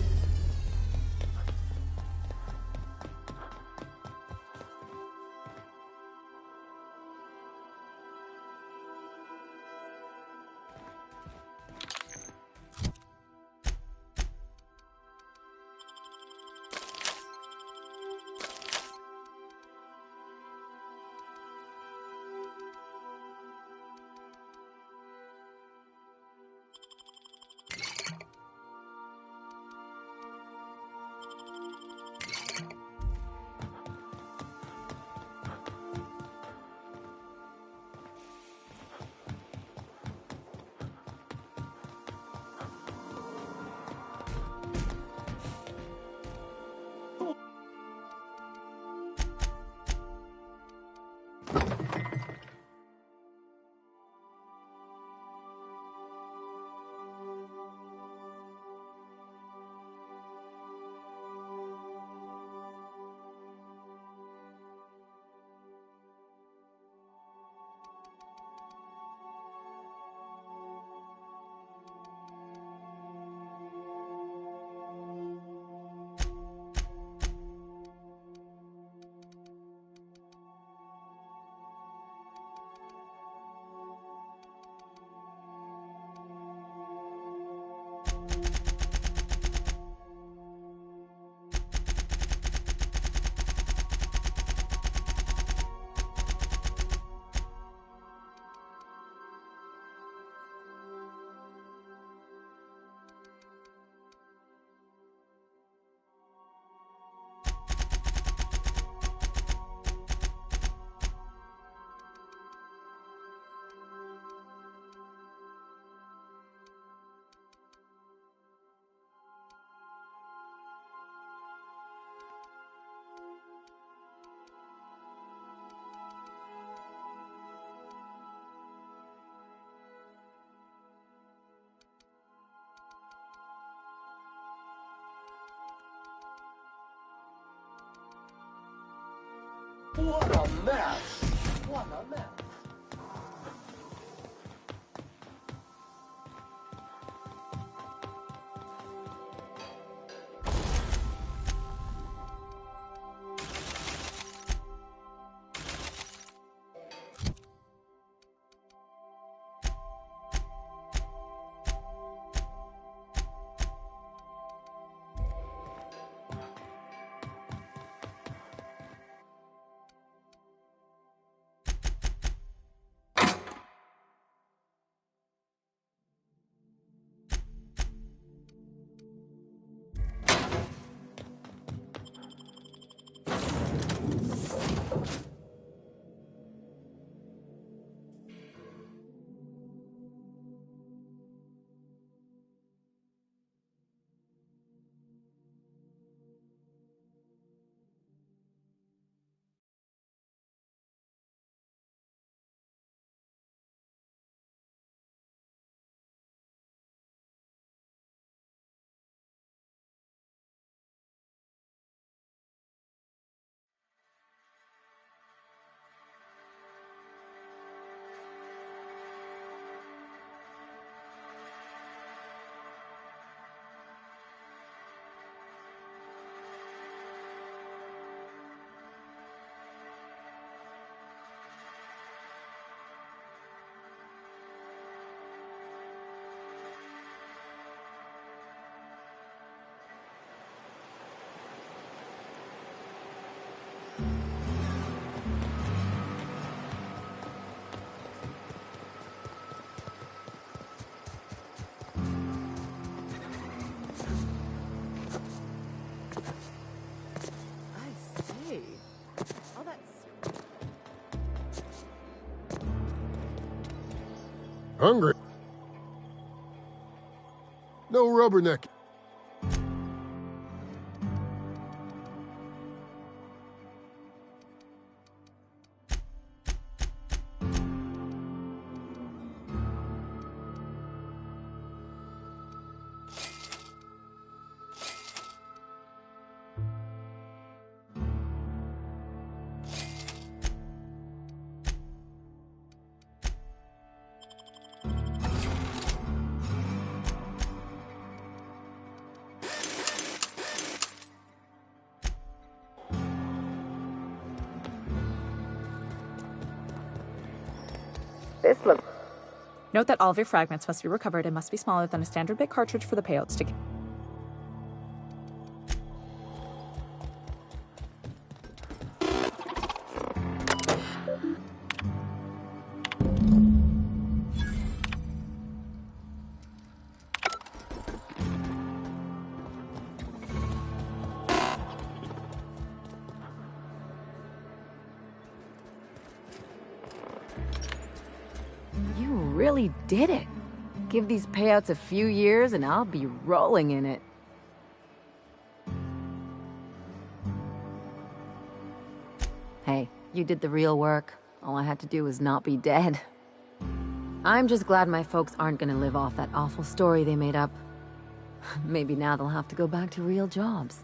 Speaker 11: What a mess! What a mess!
Speaker 14: Hungry? No rubberneck.
Speaker 16: This looks... Note that all of your fragments must be recovered and must be smaller than a standard bit cartridge for the payouts to...
Speaker 13: You really did it. Give these payouts a few years and I'll be rolling in it. Hey, you did the real work. All I had to do was not be dead. I'm just glad my folks aren't gonna live off that awful story they made up. Maybe now they'll have to go back to real jobs.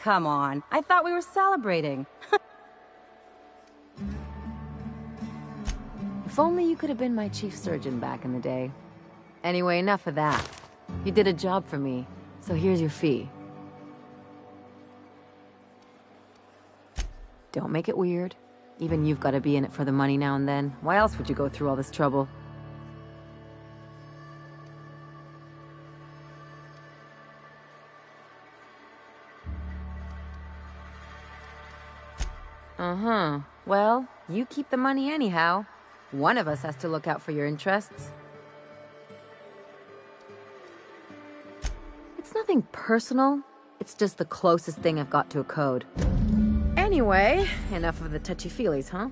Speaker 20: Come on, I thought we were celebrating.
Speaker 13: If only you could have been my chief surgeon back in the day. Anyway, enough of that. You did a job for me, so here's your fee. Don't make it weird. Even you've got to be in it for the money now and then. Why else would you go through all this trouble? Uh-huh. Well, you keep the money anyhow. One of us has to look out for your interests. It's nothing personal. It's just the closest thing I've got to a code. Anyway, enough of the touchy-feelies, huh?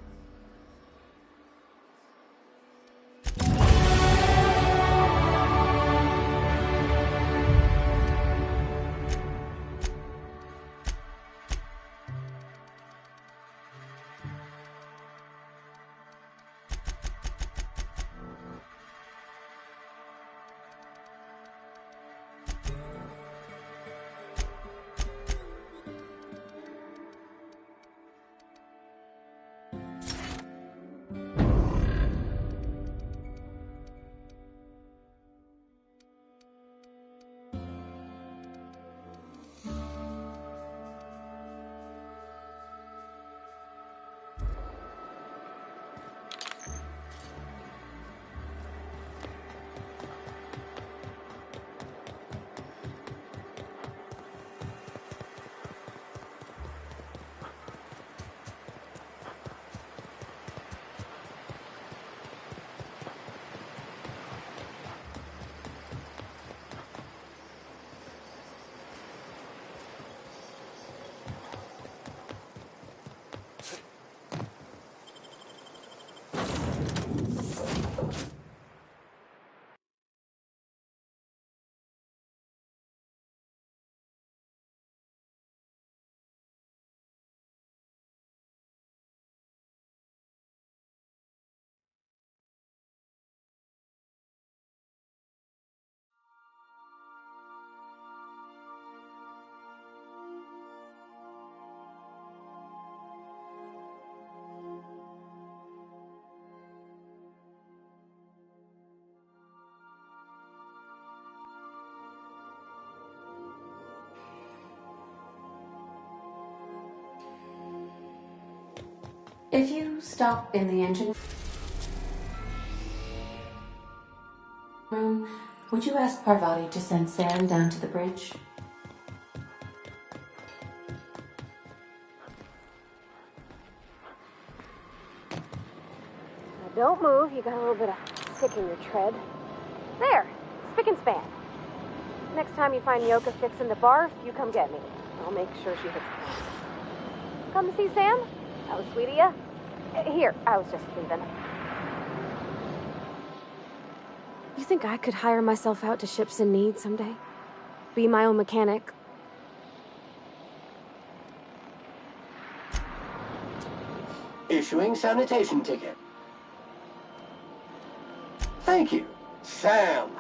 Speaker 2: If you stop in the engine room, would you ask Parvati to send Sam down to the bridge?
Speaker 4: Now don't move, you got a little bit of stick in your tread. There, spick and span. Next time you find Yoka fixing the barf, you come get me. I'll make sure she hits the ground. Come to see Sam? That was sweet of you. Here, I was just leaving. You think I could hire myself out to ships in need someday? Be my own mechanic?
Speaker 11: Issuing sanitation ticket. Thank you, Sam.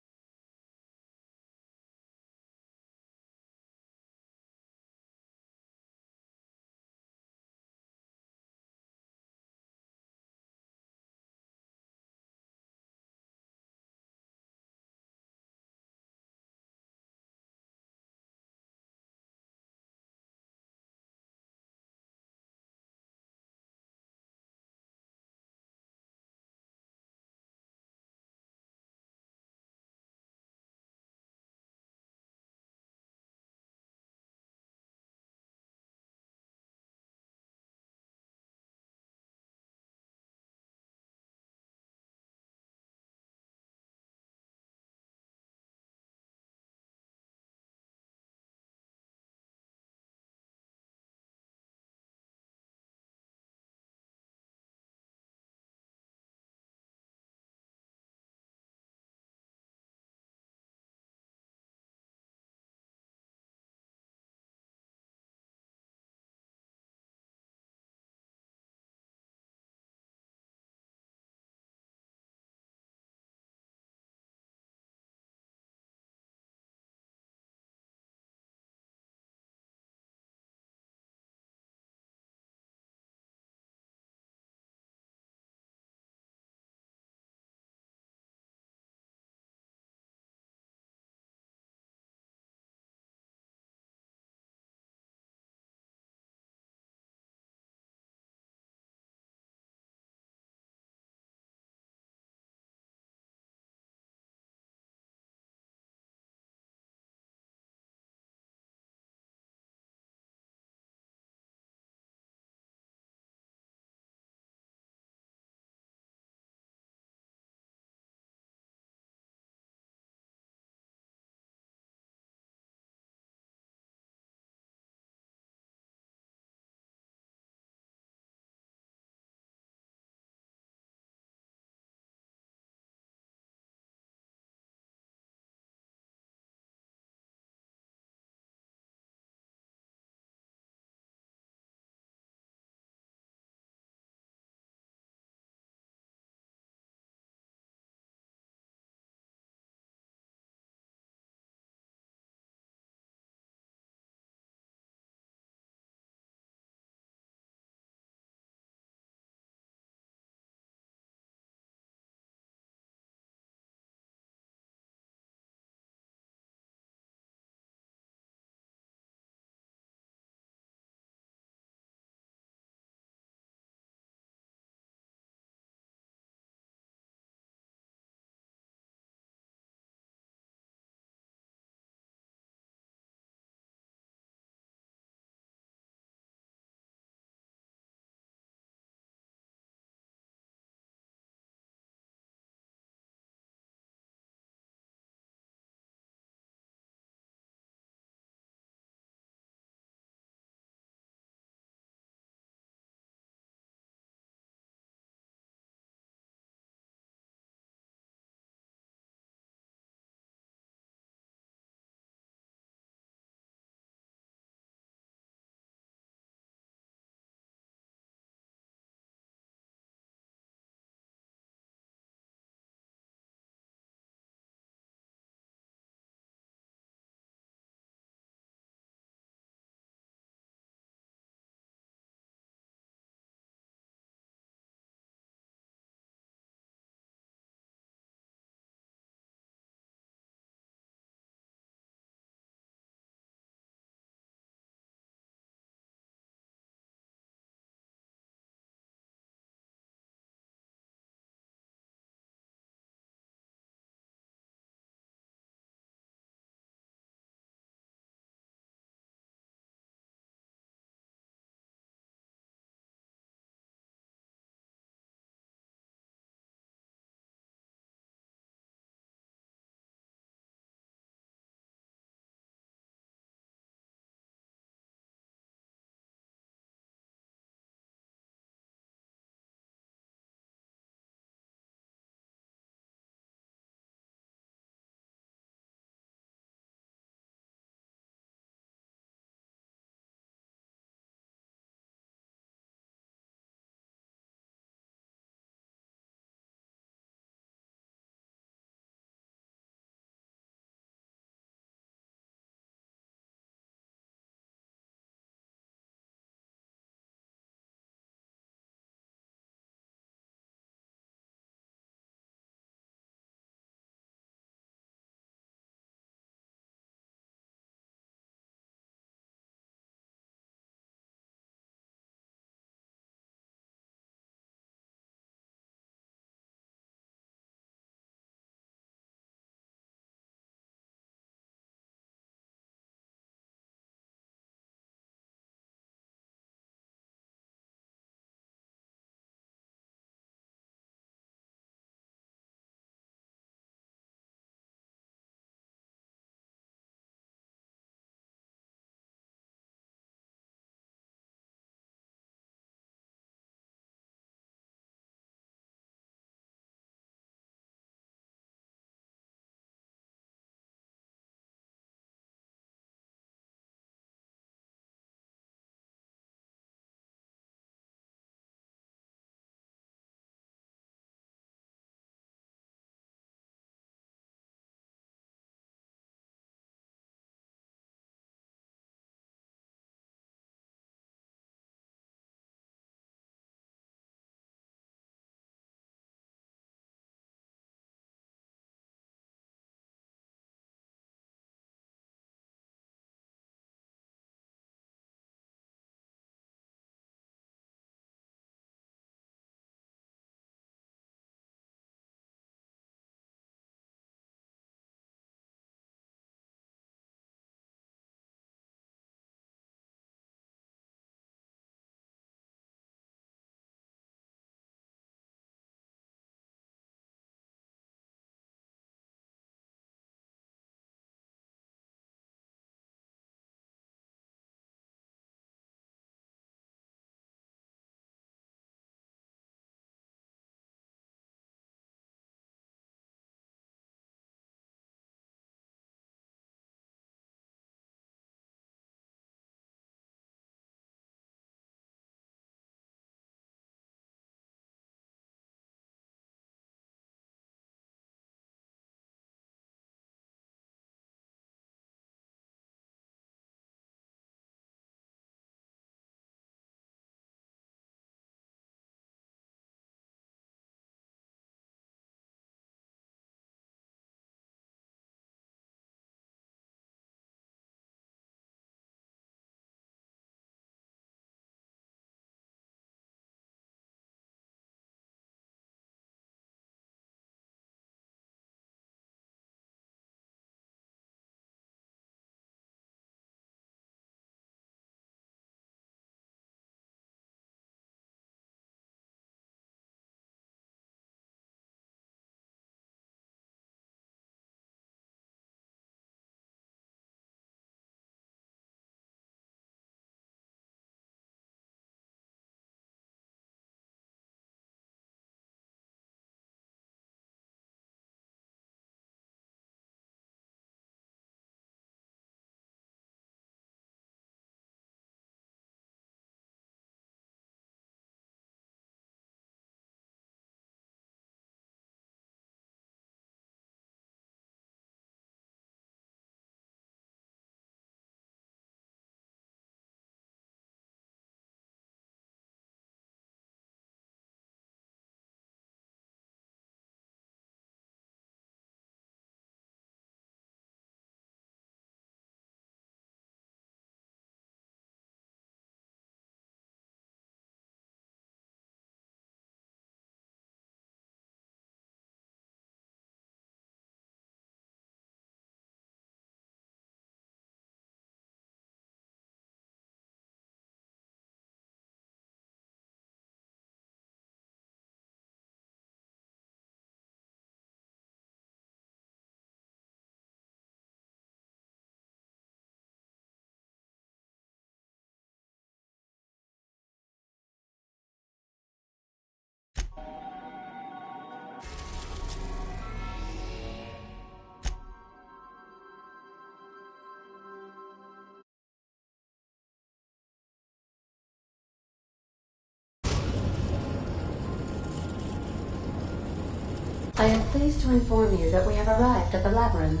Speaker 2: I am pleased to inform you that we have arrived at the labyrinth.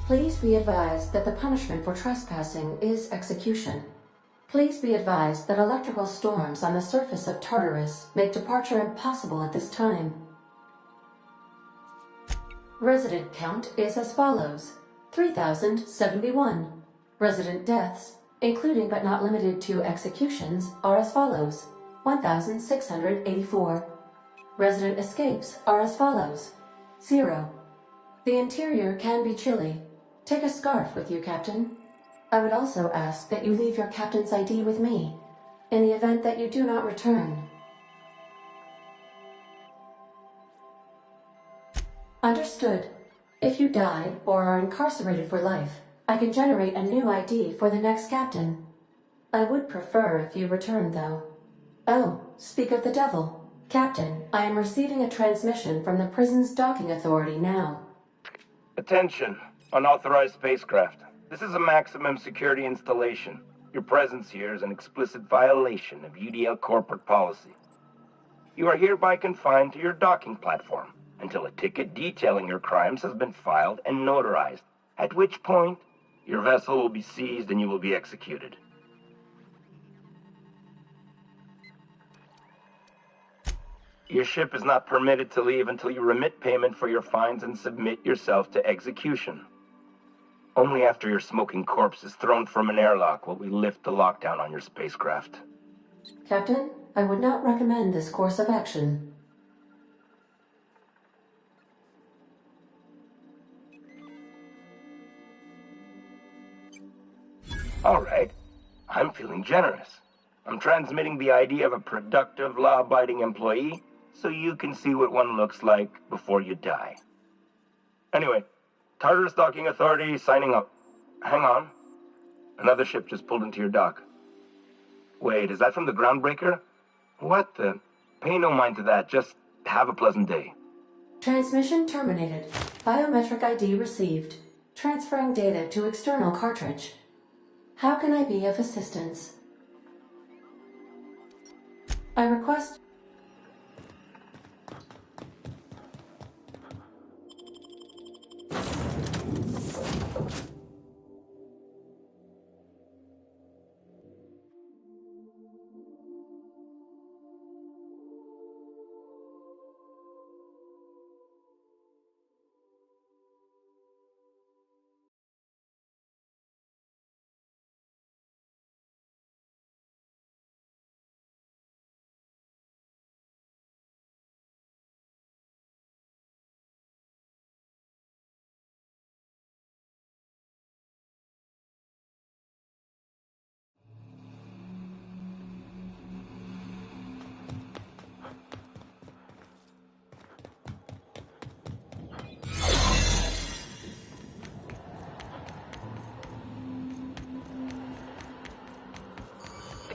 Speaker 2: Please be advised that the punishment for trespassing is execution. Please be advised that electrical storms on the surface of Tartarus make departure impossible at this time. Resident count is as follows: 3,071. Resident deaths, including but not limited to executions, are as follows: 1,684. Resident escapes are as follows: 0. The interior can be chilly. Take a scarf with you, Captain. I would also ask that you leave your captain's ID with me, in the event that you do not return. Understood. If you die or are incarcerated for life, I can generate a new ID for the next captain. I would prefer if you returned, though. Oh, speak of the devil. Captain, I am receiving a transmission from the prison's docking authority now.
Speaker 21: Attention, unauthorized spacecraft. This is a maximum security installation. Your presence here is an explicit violation of UDL corporate policy. You are hereby confined to your docking platform until a ticket detailing your crimes has been filed and notarized, at which point your vessel will be seized and you will be executed. Your ship is not permitted to leave until you remit payment for your fines and submit yourself to execution. Only after your smoking corpse is thrown from an airlock will we lift the lockdown on your spacecraft.
Speaker 2: Captain, I would not recommend this course of action.
Speaker 21: All right. I'm feeling generous. I'm transmitting the ID of a productive, law-abiding employee so you can see what one looks like before you die. Anyway, Tartarus Docking Authority signing up. Hang on. Another ship just pulled into your dock. Wait, is that from the Groundbreaker? What the? Pay no mind to that. Just have a pleasant day.
Speaker 2: Transmission terminated. Biometric ID received. Transferring data to external cartridge. How can I be of assistance? I request...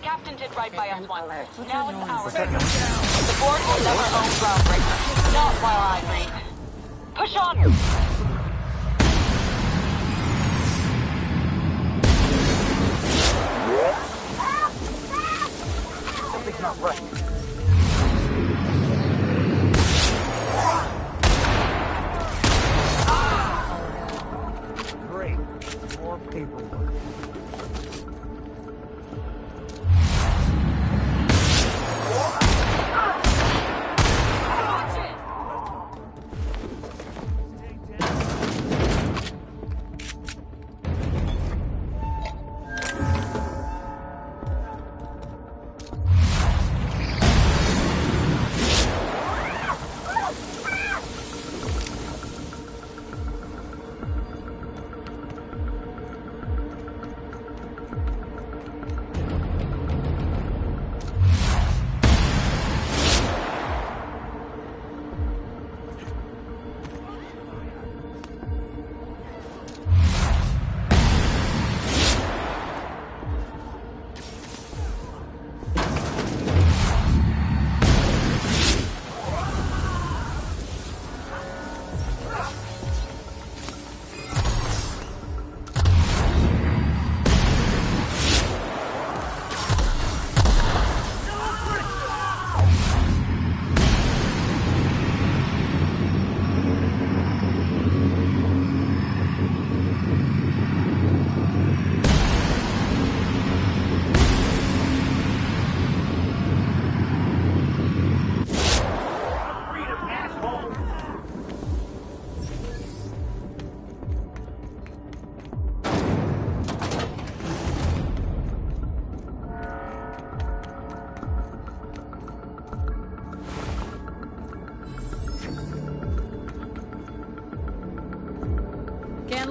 Speaker 22: Captain did right by us once. Now it's our turn. The board will never own Groundbreaker. Not while I breathe. Push on!
Speaker 7: Something's not right. Great. More paperwork.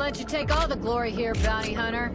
Speaker 1: let you take all the glory here, bounty hunter.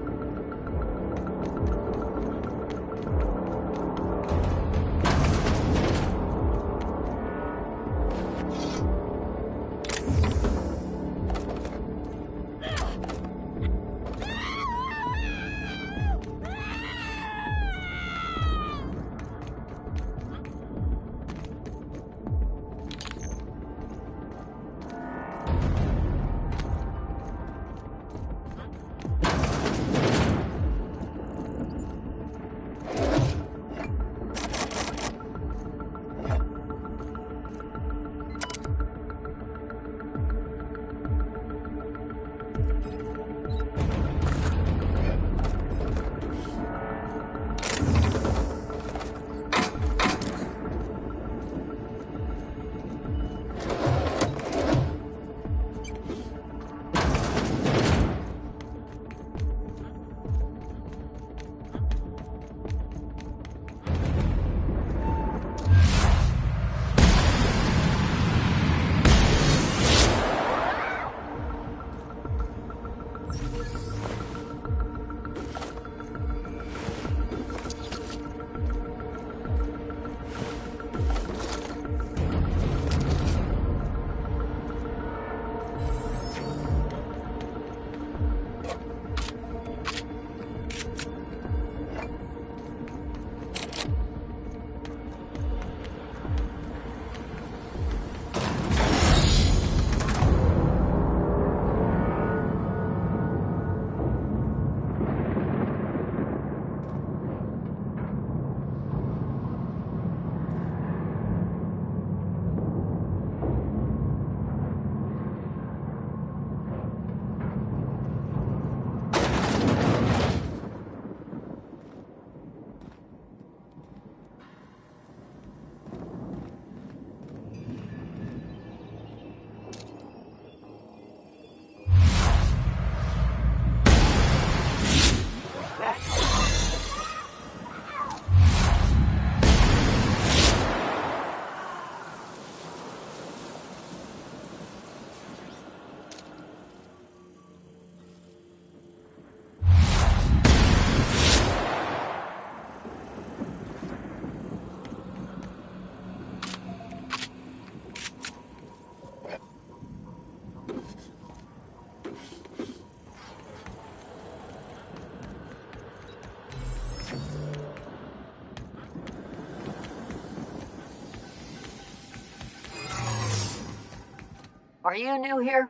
Speaker 3: Are you new here?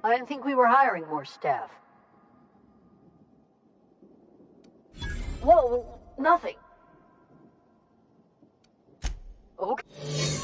Speaker 3: I didn't think we were hiring more staff. Whoa, nothing. Okay.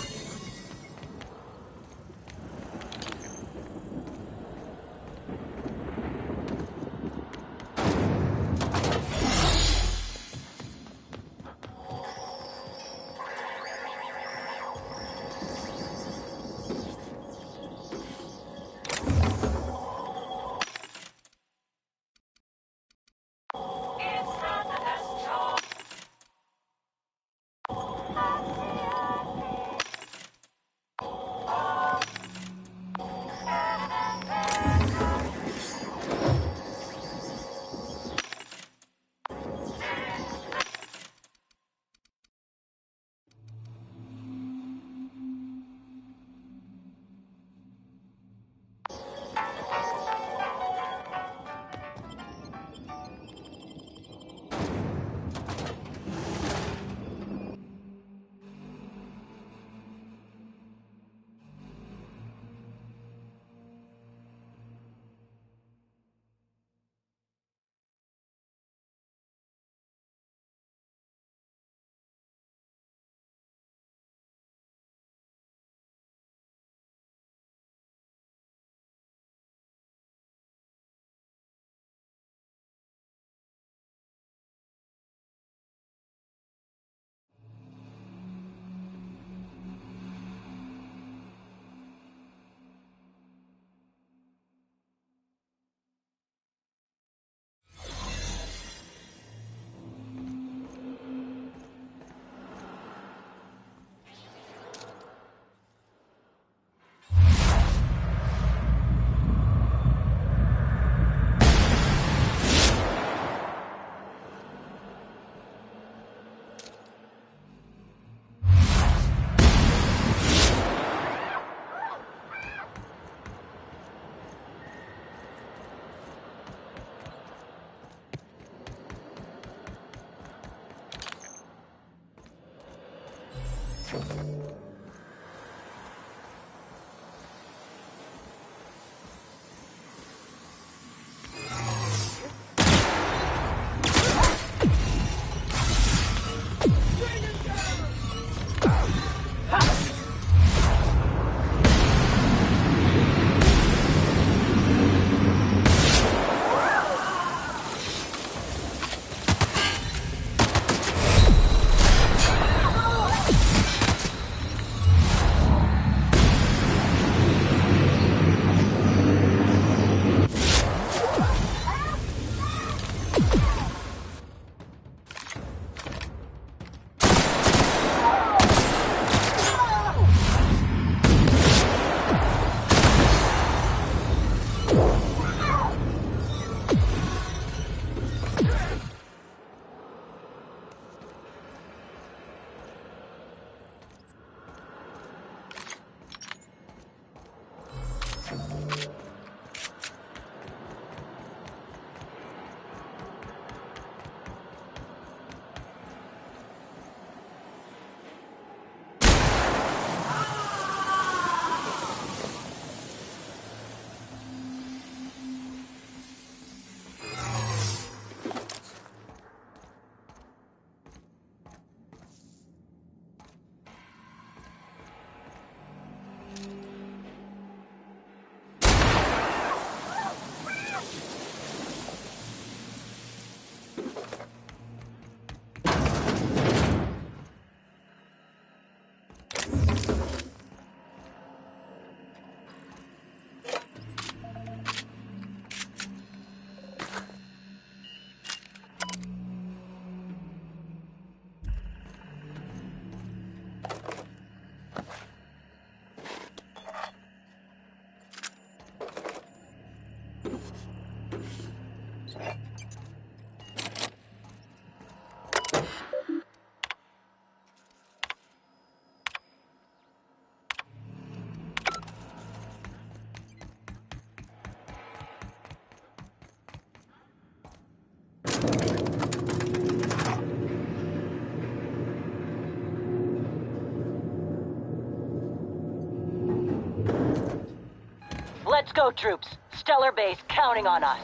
Speaker 22: Let's go, troops. Stellar Base counting on us.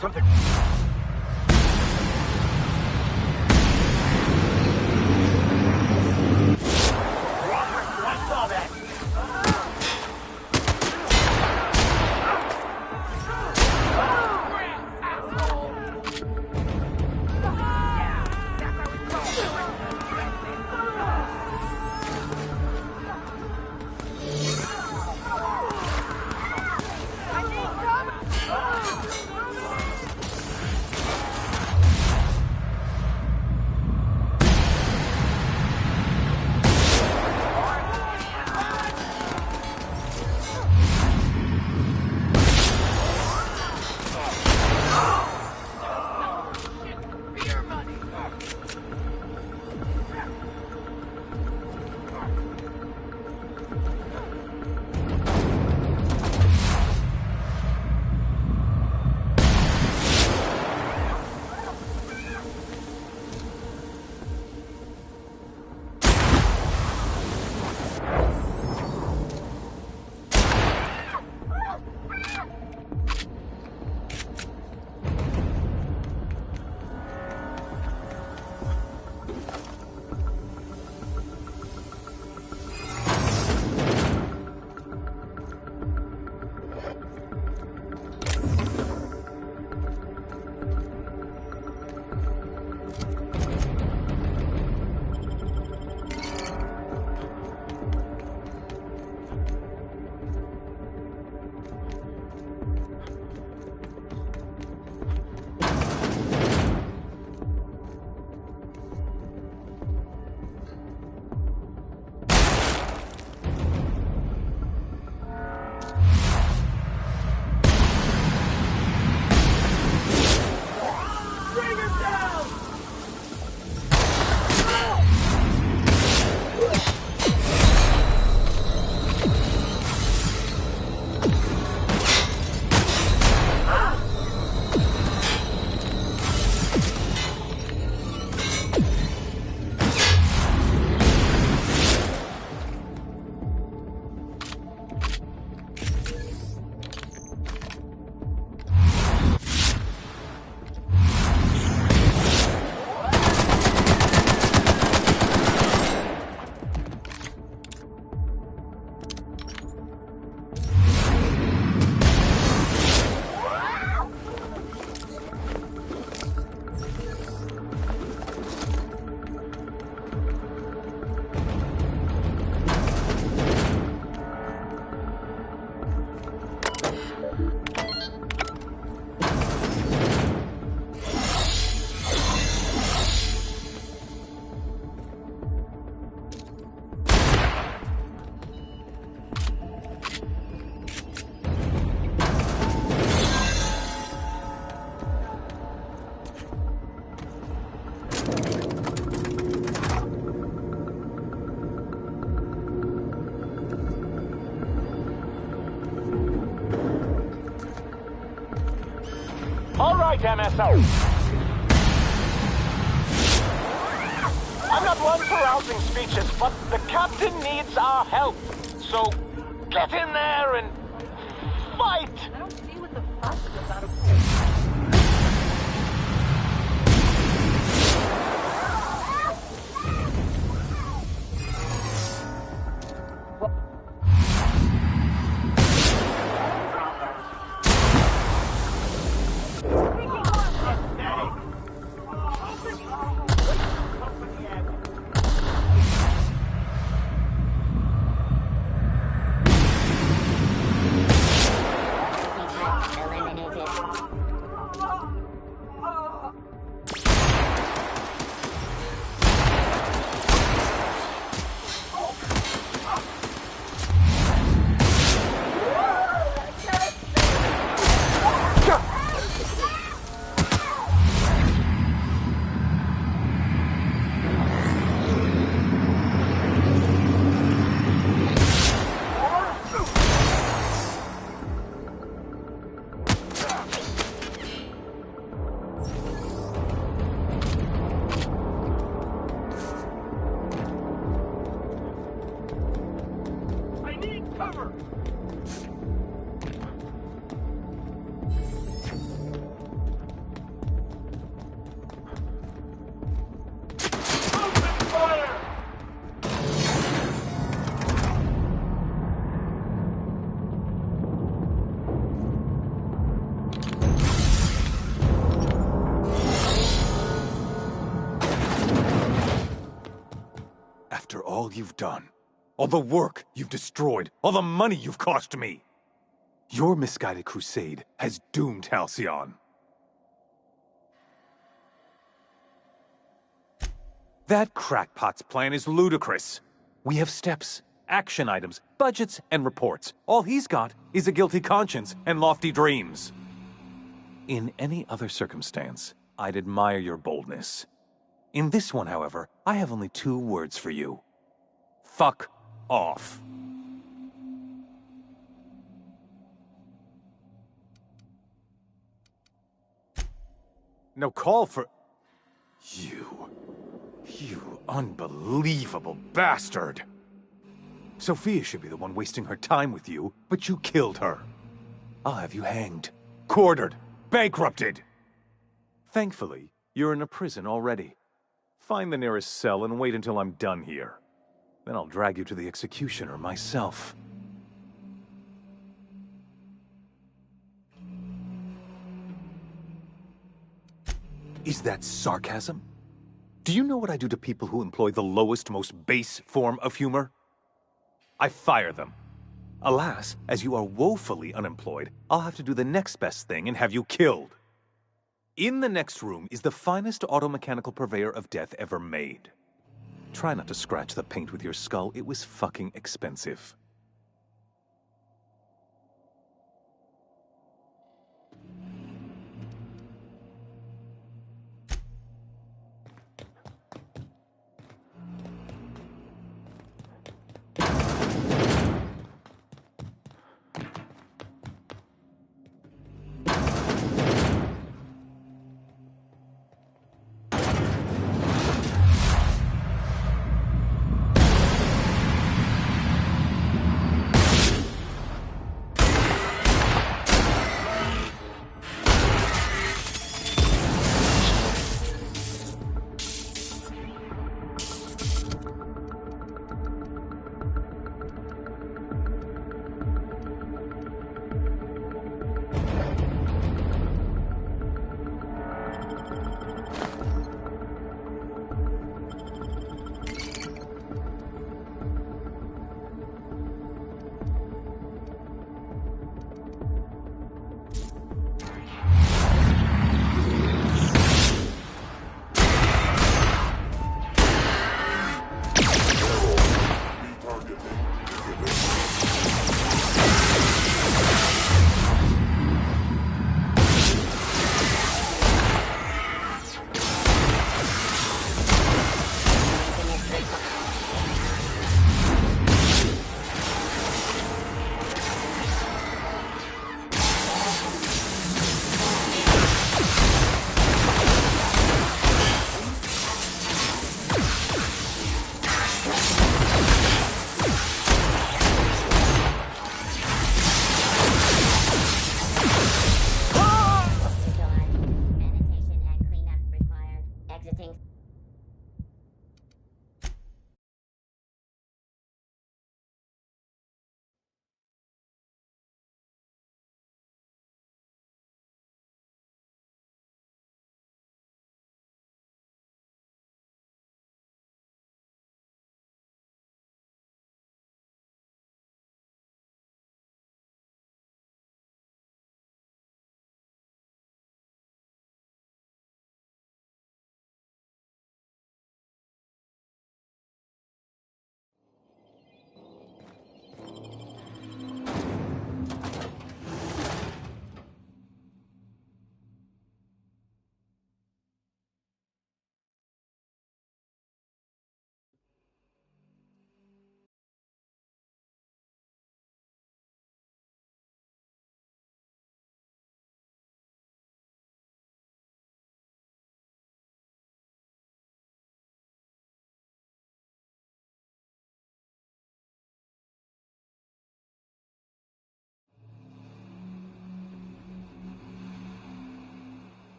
Speaker 8: Something.
Speaker 11: I saw that.
Speaker 5: All right, MSO. I'm not one for rousing speeches, but the captain needs our help. So, get in there and fight!
Speaker 15: I don't see what the fuss is about.
Speaker 10: After all you've done, all the work you've destroyed, all the money you've cost me, your misguided crusade has doomed Halcyon. That crackpot's plan is ludicrous. We have steps, action items, budgets, and reports. All he's got is a guilty conscience and lofty dreams. In any other circumstance, I'd admire your boldness. In this one, however, I have only 2 words for you. Fuck off. No call for... You unbelievable bastard! Sophia should be the one wasting her time with you, but you killed her. I'll have you hanged, quartered, bankrupted. Thankfully, you're in a prison already. Find the nearest cell and wait until I'm done here. Then I'll drag you to the executioner myself. Is that sarcasm? Do you know what I do to people who employ the lowest, most base form of humor? I fire them. Alas, as you are woefully unemployed, I'll have to do the next best thing and have you killed. In the next room is the finest automechanical purveyor of death ever made. Try not to scratch the paint with your skull, it was fucking expensive.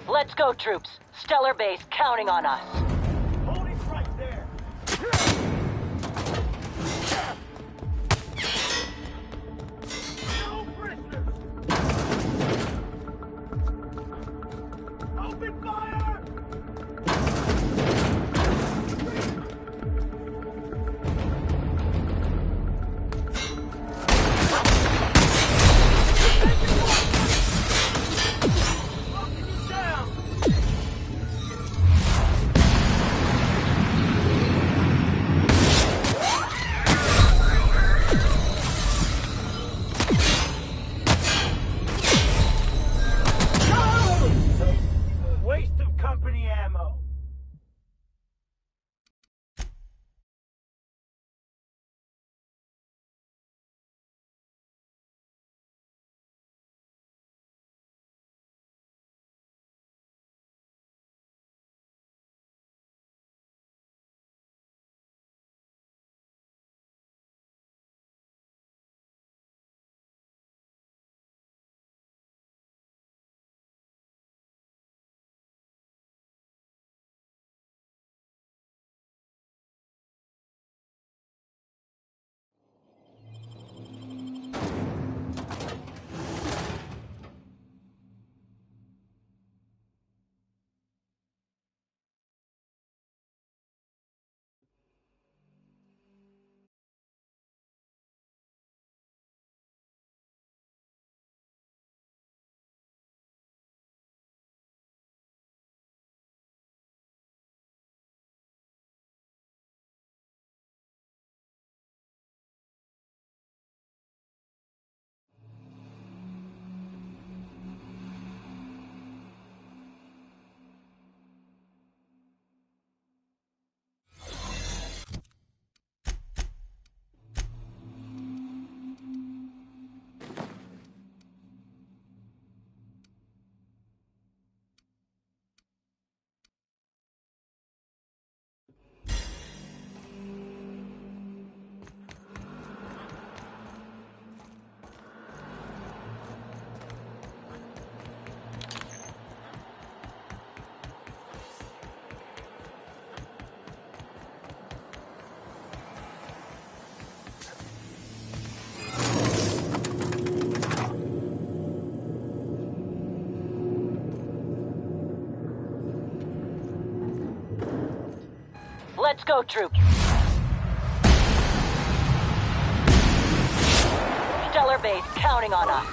Speaker 22: Let's go, troops. Stellar Base counting on us.
Speaker 5: Hold it right there. No prisoners. Open fire! Waste of company ammo.
Speaker 22: Let's go, troops. Stellar Base counting on us.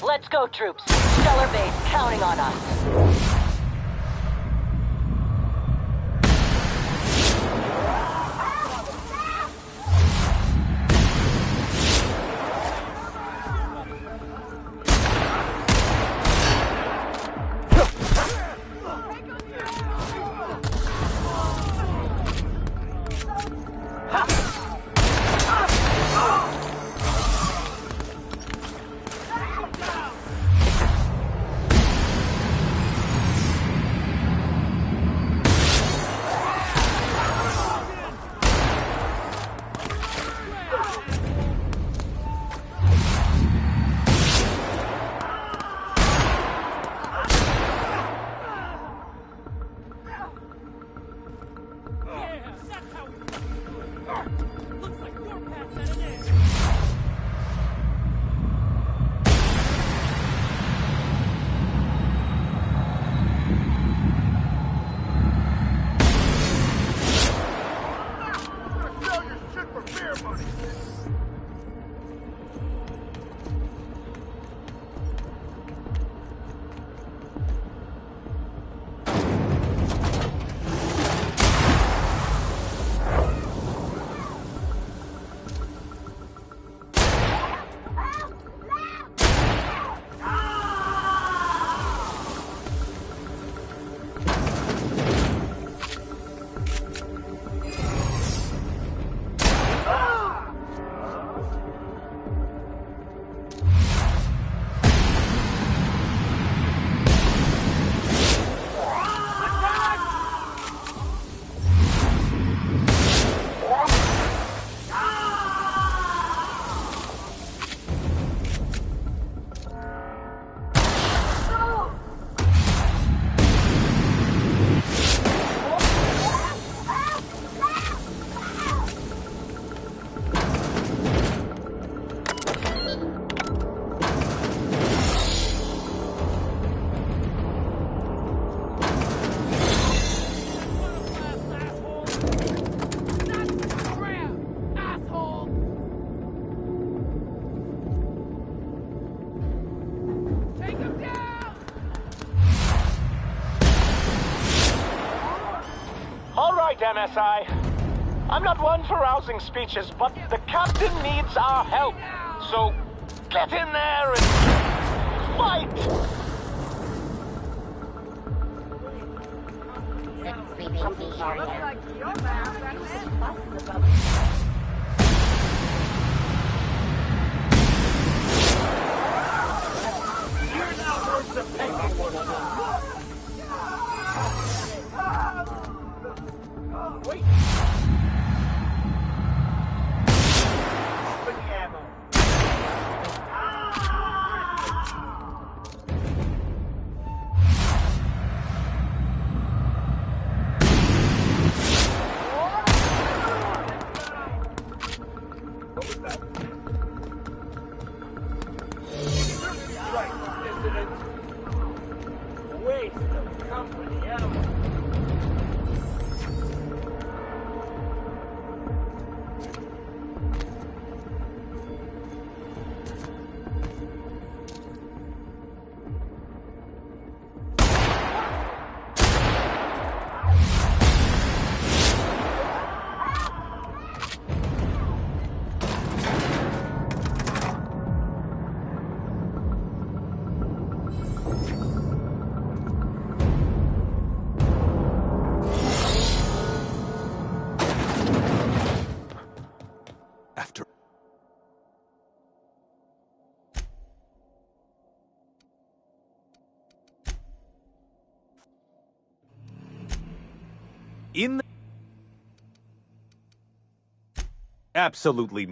Speaker 22: Let's go, troops. Stellar base counting on us.
Speaker 5: MSI. I'm not one for rousing speeches, but the captain needs our help. So, get in there and fight!
Speaker 11: You're not worth the paper. Wait! Open the ammo. What was that? Right, dissident. Waste of company ammo.
Speaker 10: In the... Absolutely.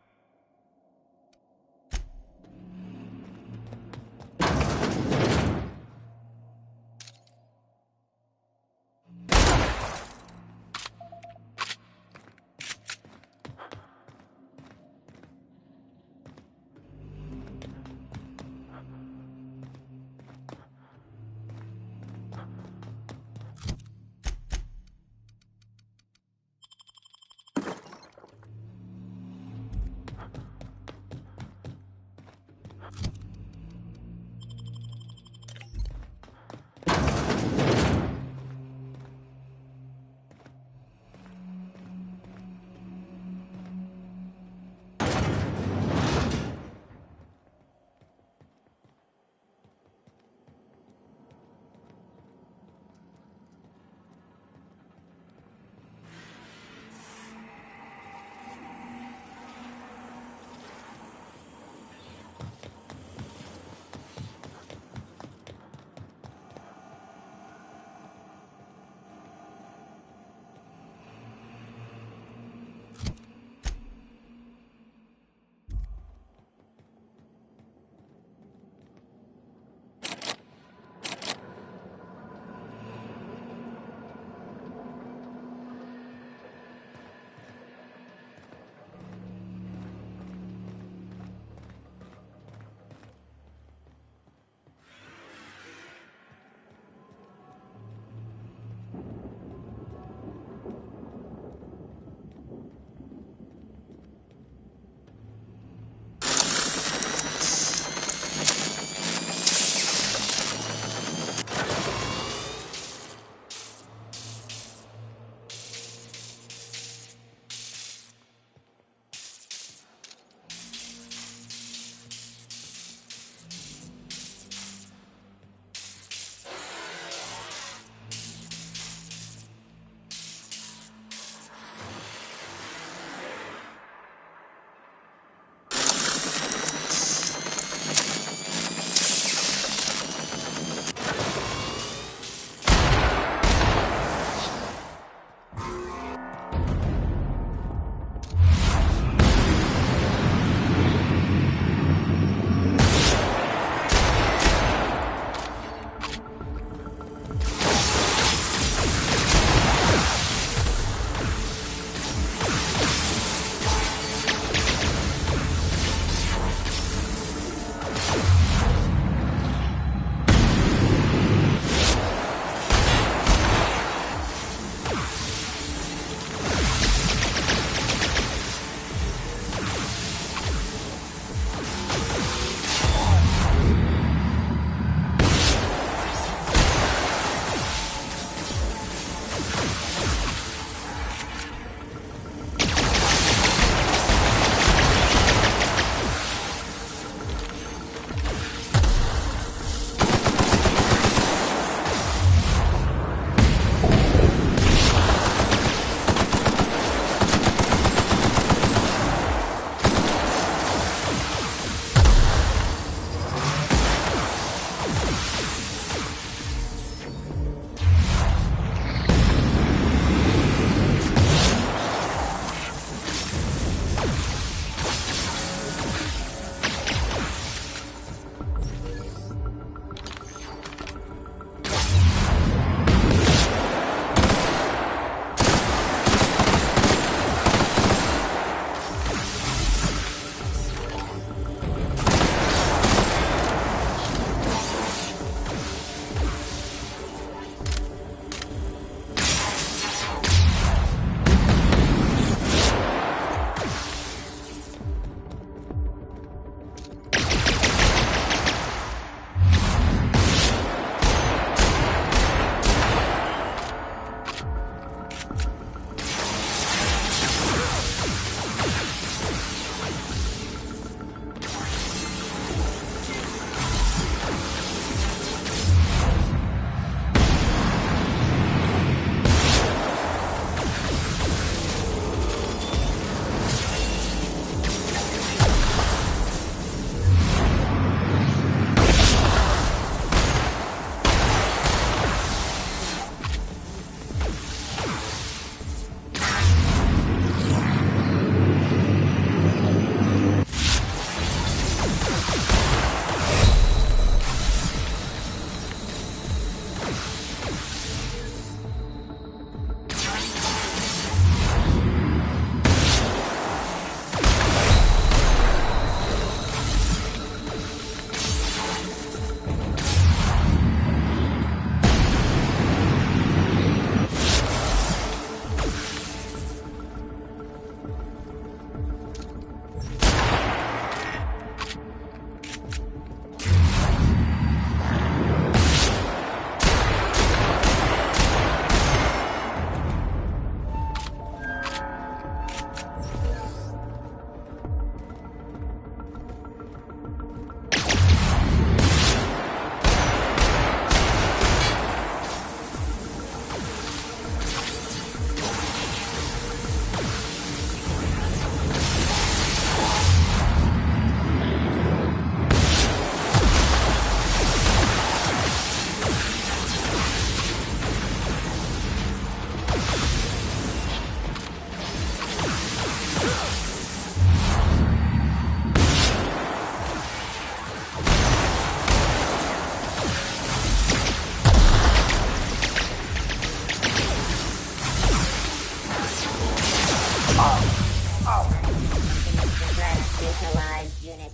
Speaker 12: Neutralized unit.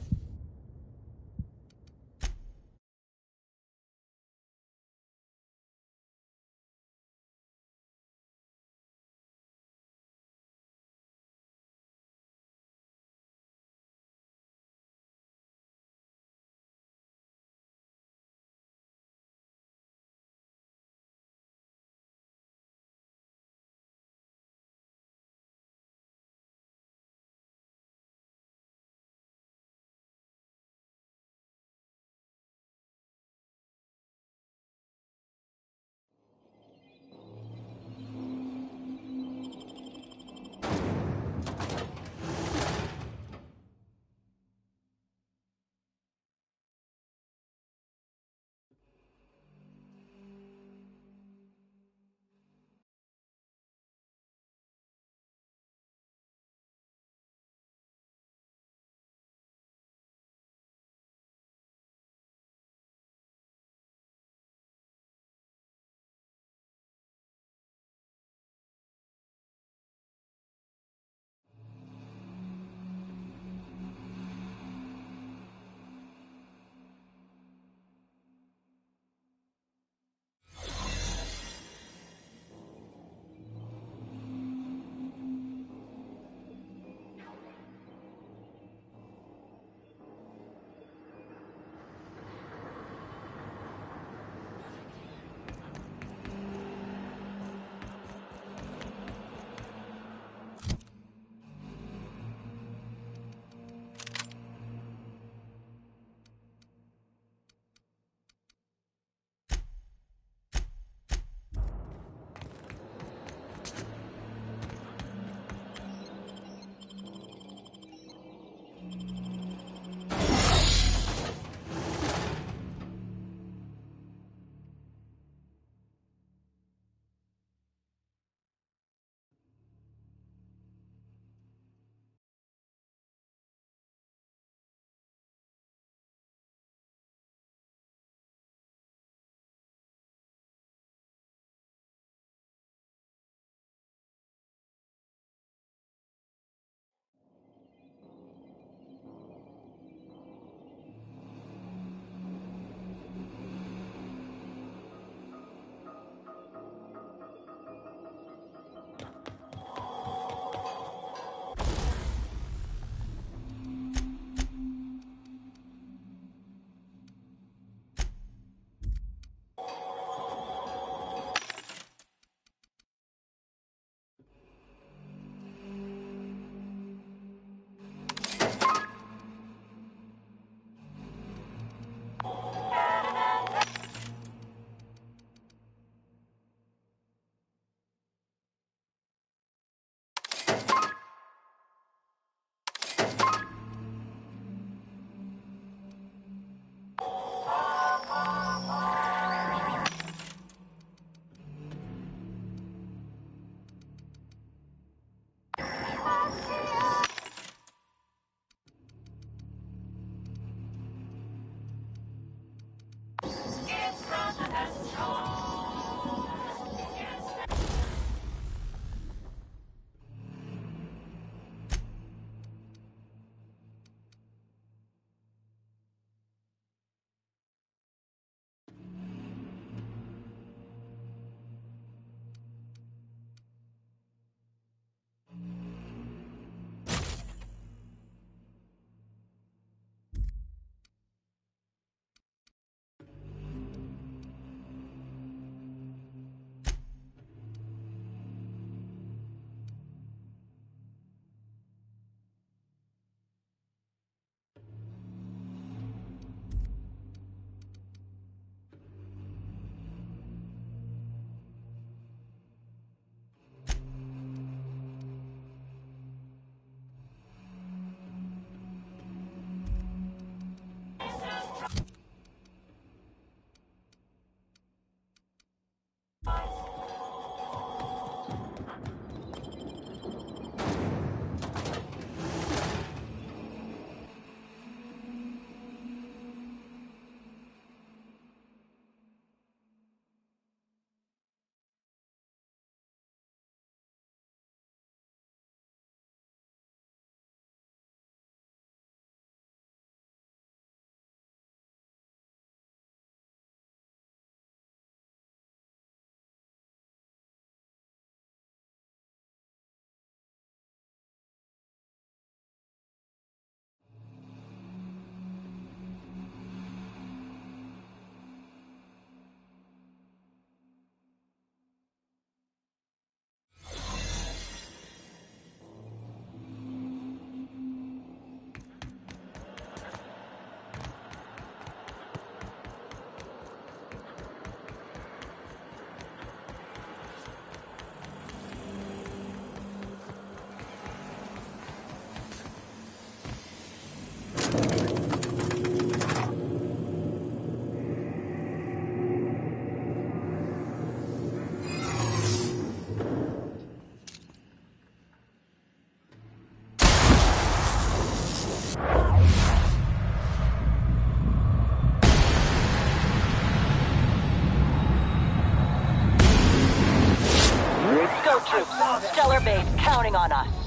Speaker 22: counting on us.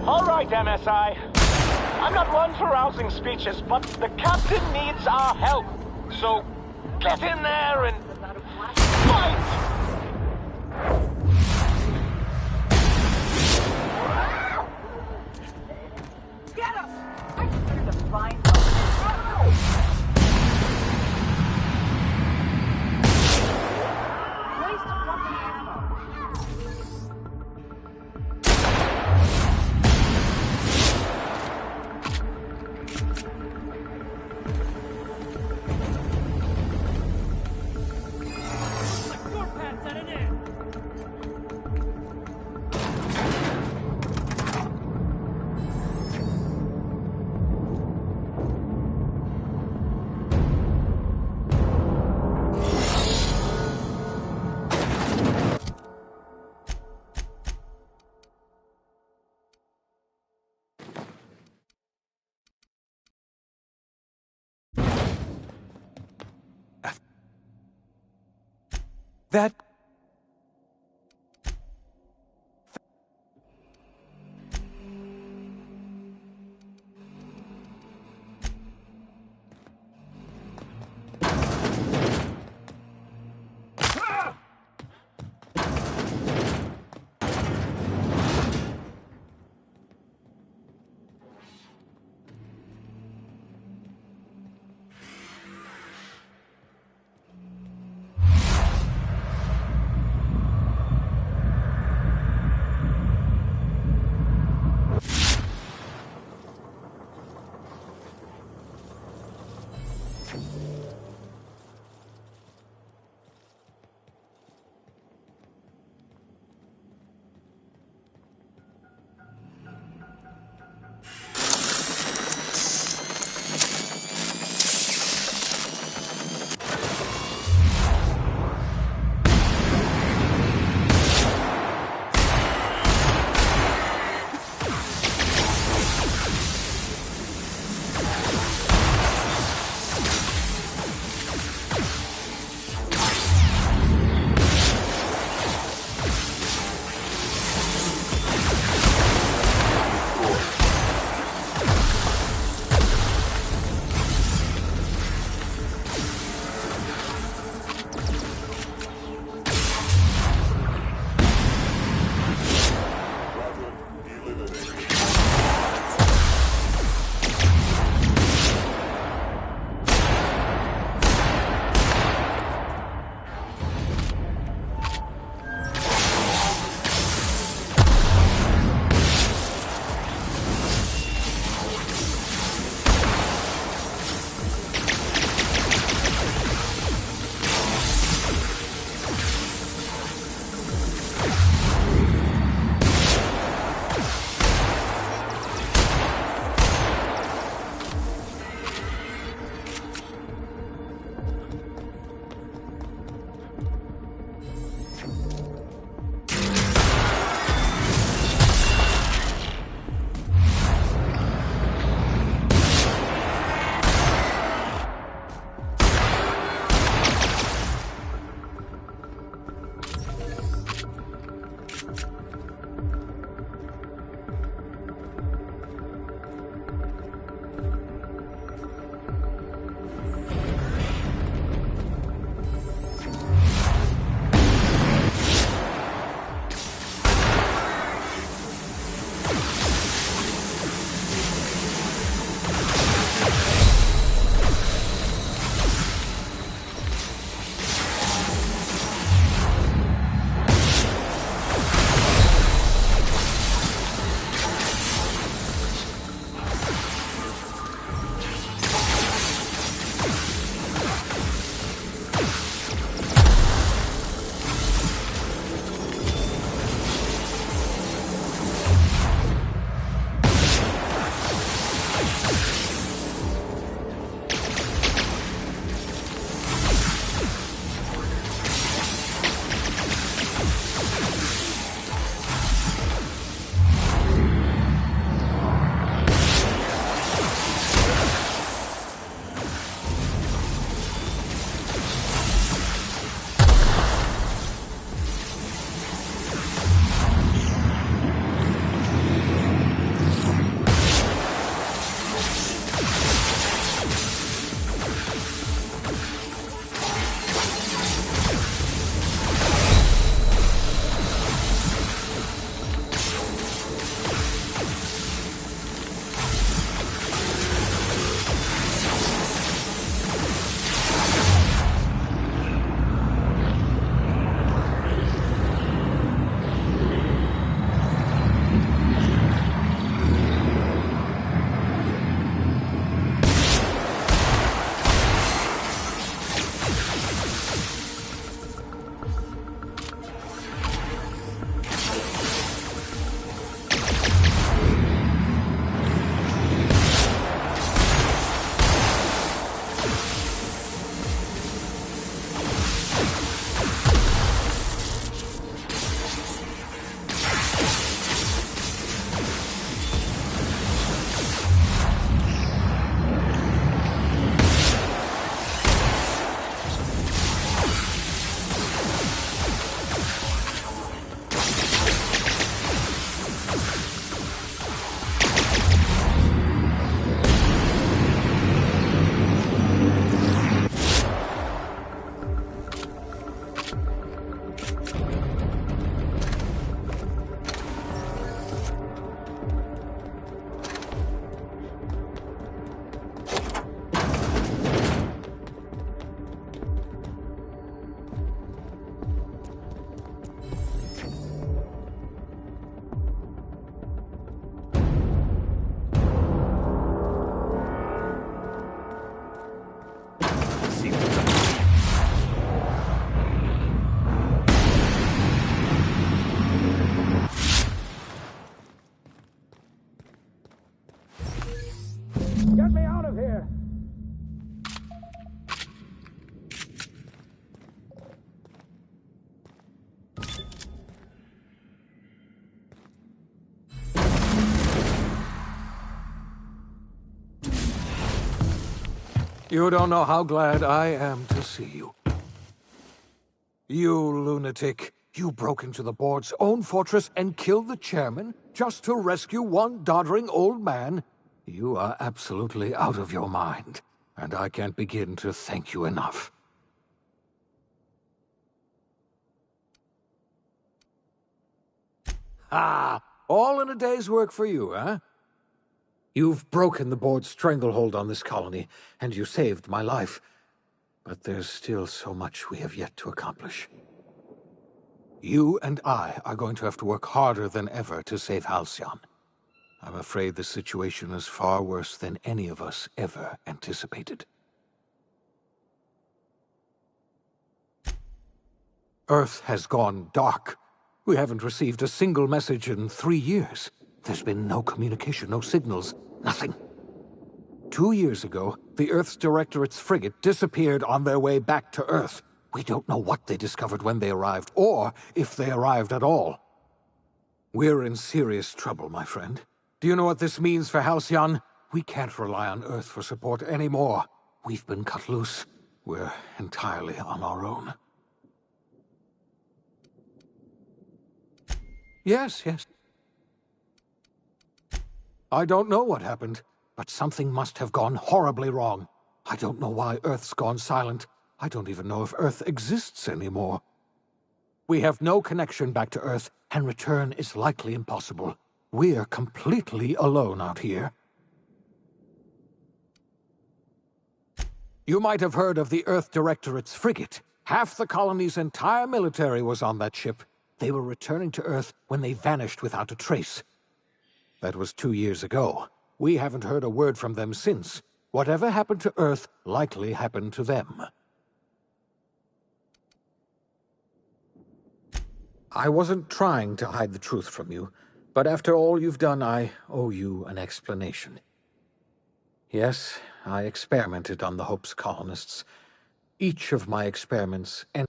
Speaker 5: All right, MSI. I'm not one for rousing speeches, but the captain needs our help. So, get in there and fight!
Speaker 15: Get us! I consider to find something. Waste of fucking ammo.
Speaker 10: That...
Speaker 7: Get me out of here! You don't know how glad I am to see you. You lunatic. You broke into the board's own fortress and killed the chairman just to rescue one doddering old man? You are absolutely out of your mind, and I can't begin to thank you enough. Ah, all in a day's work for you, huh? You've broken the board's stranglehold on this colony, and you saved my life. But there's still so much we have yet to accomplish. You and I are going to have to work harder than ever to save Halcyon. I'm afraid the situation is far worse than any of us ever anticipated. Earth has gone dark. We haven't received a single message in 3 years. There's been no communication, no signals, nothing. 2 years ago, the Earth's Directorate's frigate disappeared on their way back to Earth. We don't know what they discovered when they arrived, or if they arrived at all. We're in serious trouble, my friend. Do you know what this means for Halcyon? We can't rely on Earth for support anymore. We've been cut loose. We're entirely on our own. Yes. I don't know what happened, but something must have gone horribly wrong. I don't know why Earth's gone silent. I don't even know if Earth exists anymore. We have no connection back to Earth, and return is likely impossible. We're completely alone out here. You might have heard of the Earth Directorate's frigate. Half the colony's entire military was on that ship. They were returning to Earth when they vanished without a trace. That was 2 years ago. We haven't heard a word from them since. Whatever happened to Earth likely happened to them. I wasn't trying to hide the truth from you, but after all you've done, I owe you an explanation. Yes, I experimented on the Hope's colonists. Each of my experiments, and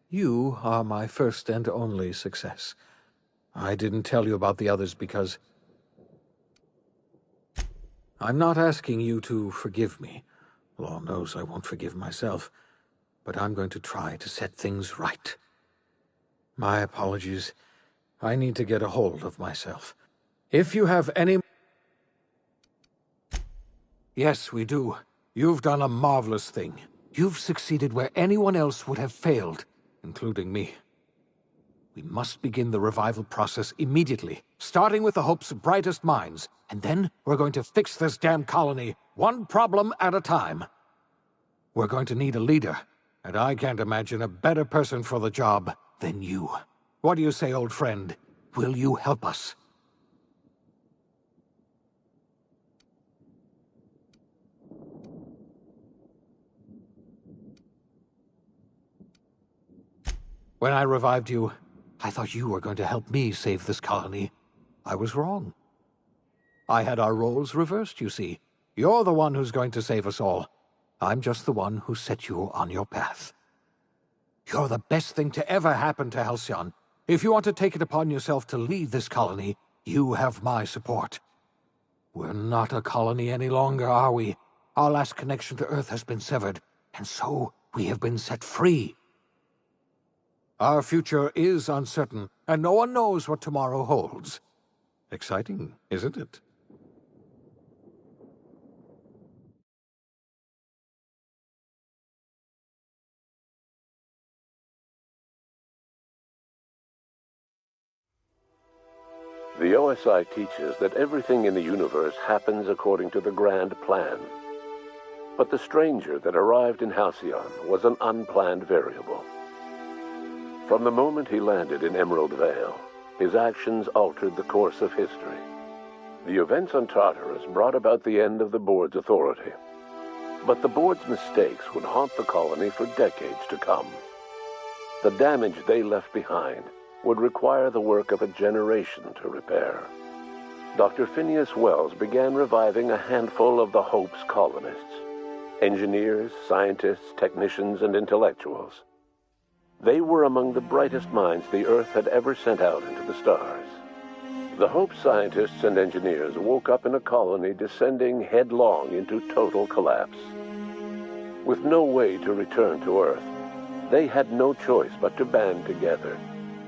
Speaker 7: you are my first and only success. I didn't tell you about the others because I'm not asking you to forgive me. Lord knows I won't forgive myself, but I'm going to try to set things right. My apologies. I need to get a hold of myself. If you have any... Yes, we do. You've done a marvelous thing. You've succeeded where anyone else would have failed, including me. We must begin the revival process immediately, starting with the Hope's brightest minds, and then we're going to fix this damn colony, one problem at a time. We're going to need a leader, and I can't imagine a better person for the job than you. What do you say, old friend? Will you help us? When I revived you, I thought you were going to help me save this colony. I was wrong. I had our roles reversed, you see. You're the one who's going to save us all. I'm just the one who set you on your path. You're the best thing to ever happen to Halcyon. If you want to take it upon yourself to lead this colony, you have my support. We're not a colony any longer, are we? Our last connection to Earth has been severed, and so we have been set free. Our future is uncertain, and no one knows what tomorrow holds. Exciting, isn't it?
Speaker 6: The OSI teaches that everything in the universe happens according to the grand plan. But the stranger that arrived in Halcyon was an unplanned variable. From the moment he landed in Emerald Vale, his actions altered the course of history. The events on Tartarus brought about the end of the board's authority. But the board's mistakes would haunt the colony for decades to come. The damage they left behind would require the work of a generation to repair. Dr. Phineas Wells began reviving a handful of the Hope's colonists. Engineers, scientists, technicians, and intellectuals. They were among the brightest minds the Earth had ever sent out into the stars. The Hope scientists and engineers woke up in a colony descending headlong into total collapse. With no way to return to Earth, they had no choice but to band together